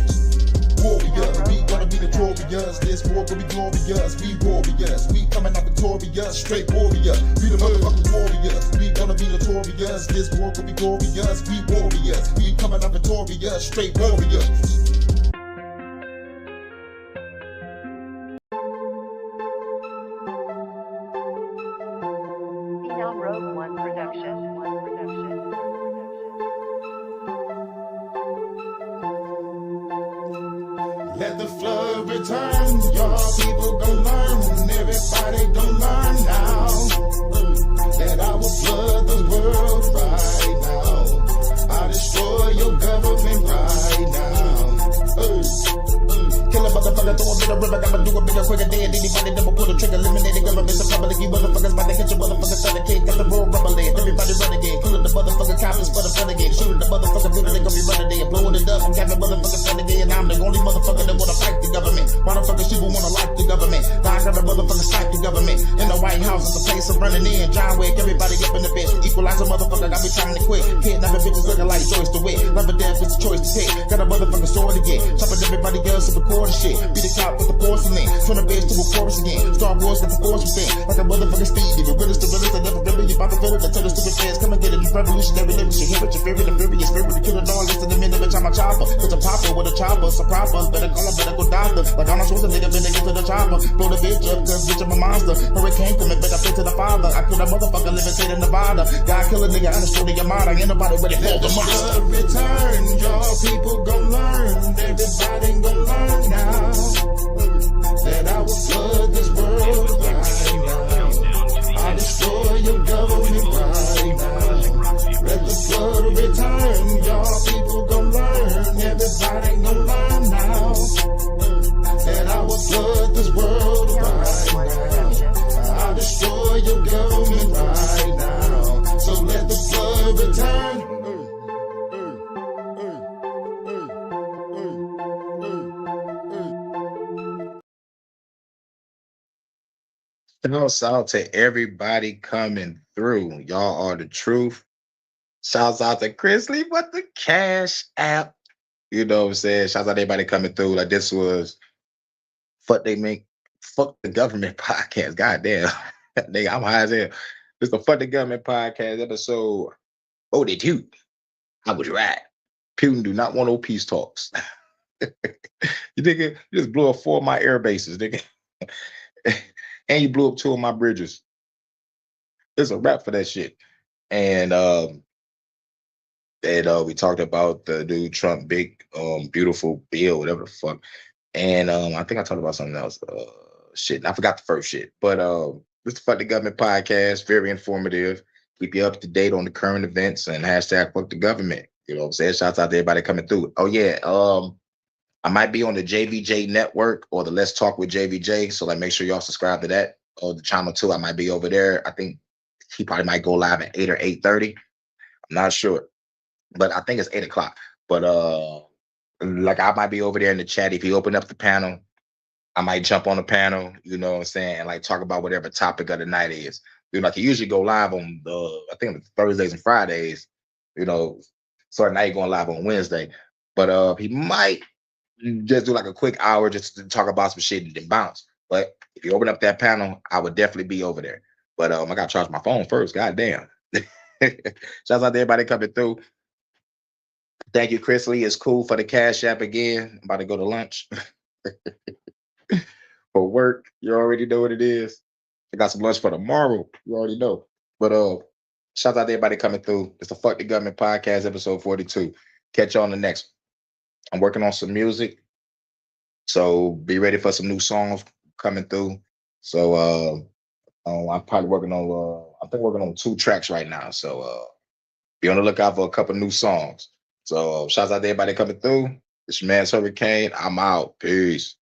Warriors, we gonna be notorious. This war gonna be glorious. We warriors, we coming out victorious. Straight warriors, we the motherfucking warriors. We gonna be notorious. This war gonna be glorious. We warriors, we coming out victorious. Straight warriors. Rogue One production. Let the flood return, y'all people gon' learn, everybody gon' learn now, that I will flood the world right now, I'll destroy your government right now, kill a motherfucker, throw a bit of river, I'ma do a bigger quicker than anybody never pull a trigger, eliminate the government, the public, you motherfuckers about to catch a motherfucker, son of kid, got the world rumbling, everybody renegade, killing the motherfucker coppers for the renegade, shooting the motherfucker, building, they gon' be running there, blowing it up, I'm having motherfucker renegade, and I'm the only motherfucker that wanna fight the government. Motherfuckers, people wanna like the government. I got a motherfucker fight the government. In the White House, it's a place of running in. John Wick, everybody up in the bitch. Equalize a motherfucker, got me trying to quit. Kidnapping bitches looking like Joyce to wit. Love or death, it's a choice to take. Got a motherfucking sword again. Chopping everybody else to record and shit. Be the cop with the porcelain. Turn the bitch to a chorus again. Star Wars got the force within. Like a motherfucking Stevie. The realest, I never remember. You about to feel it. I tell the stupid fans, come and get it. These revolutionary lyrics. You hear it, your favorite, the furious spirit. The killer dog, listen to me, the bitch, I'm a chopper. Cause a popper with a chopper, it's a proper. Better call him, better go doctor. Like I'm not supposed to nigga, better get to the chopper. Blow the bitch up, cause bitch, I'm a monster. Hurricane coming, better pray to the father. I kill that motherfucker living state in Nevada. God kill a nigga, understood in your mind. Ain't nobody ready for the monster. Return, y'all people gon' learn. Everybody gon' learn now. That I will flood this world right now. I'll destroy your government right Shouts out to everybody coming through. Y'all are the truth. Shouts out to Chrisley, but the Cash App. You know what I'm saying? Shouts out to everybody coming through. Like this was fuck the government podcast. Goddamn. Nigga, I'm high as hell. This is the Fuck the Government podcast episode 42. I was right. Putin do not want no peace talks. You nigga, you just blew up 4 of my air bases, nigga. And you blew up 2 of my bridges. It's a wrap for that shit. And we talked about the dude Trump big beautiful bill, whatever the fuck. And I think I talked about something else. Shit, I forgot the first shit. But this is the Fuck the Government podcast, very informative. Keep you up to date on the current events and hashtag fuck the government. You know what I'm saying? Shouts out to everybody coming through. Oh yeah, I might be on the JVJ network or the Let's Talk with JVJ. So like make sure y'all subscribe to that. Or the channel too. I might be over there. I think he probably might go live at 8 or 8:30. I'm not sure. But I think it's 8 o'clock. But like I might be over there in the chat. If you open up the panel, I might jump on the panel, you know what I'm saying, and like talk about whatever topic of the night is. You know, like you usually go live on I think Thursdays and Fridays, you know. So now you're going live on Wednesday. But he might just do like a quick hour just to talk about some shit and then bounce. But if you open up that panel, I would definitely be over there. But I gotta charge my phone first. God damn. Shouts out to everybody coming through. Thank you, Chris Lee. It's cool for the Cash App again. I'm about to go to lunch. For work, you already know what it is. I got some lunch for tomorrow. You already know. But shout out to everybody coming through. It's the Fuck the Government podcast, episode 42. Catch you on the next. I'm working on some music, so be ready for some new songs coming through. So I'm probably working on. I think working on 2 tracks right now. So be on the lookout for a couple new songs. So shouts out to everybody coming through. It's your man Hurricane. I'm out. Peace.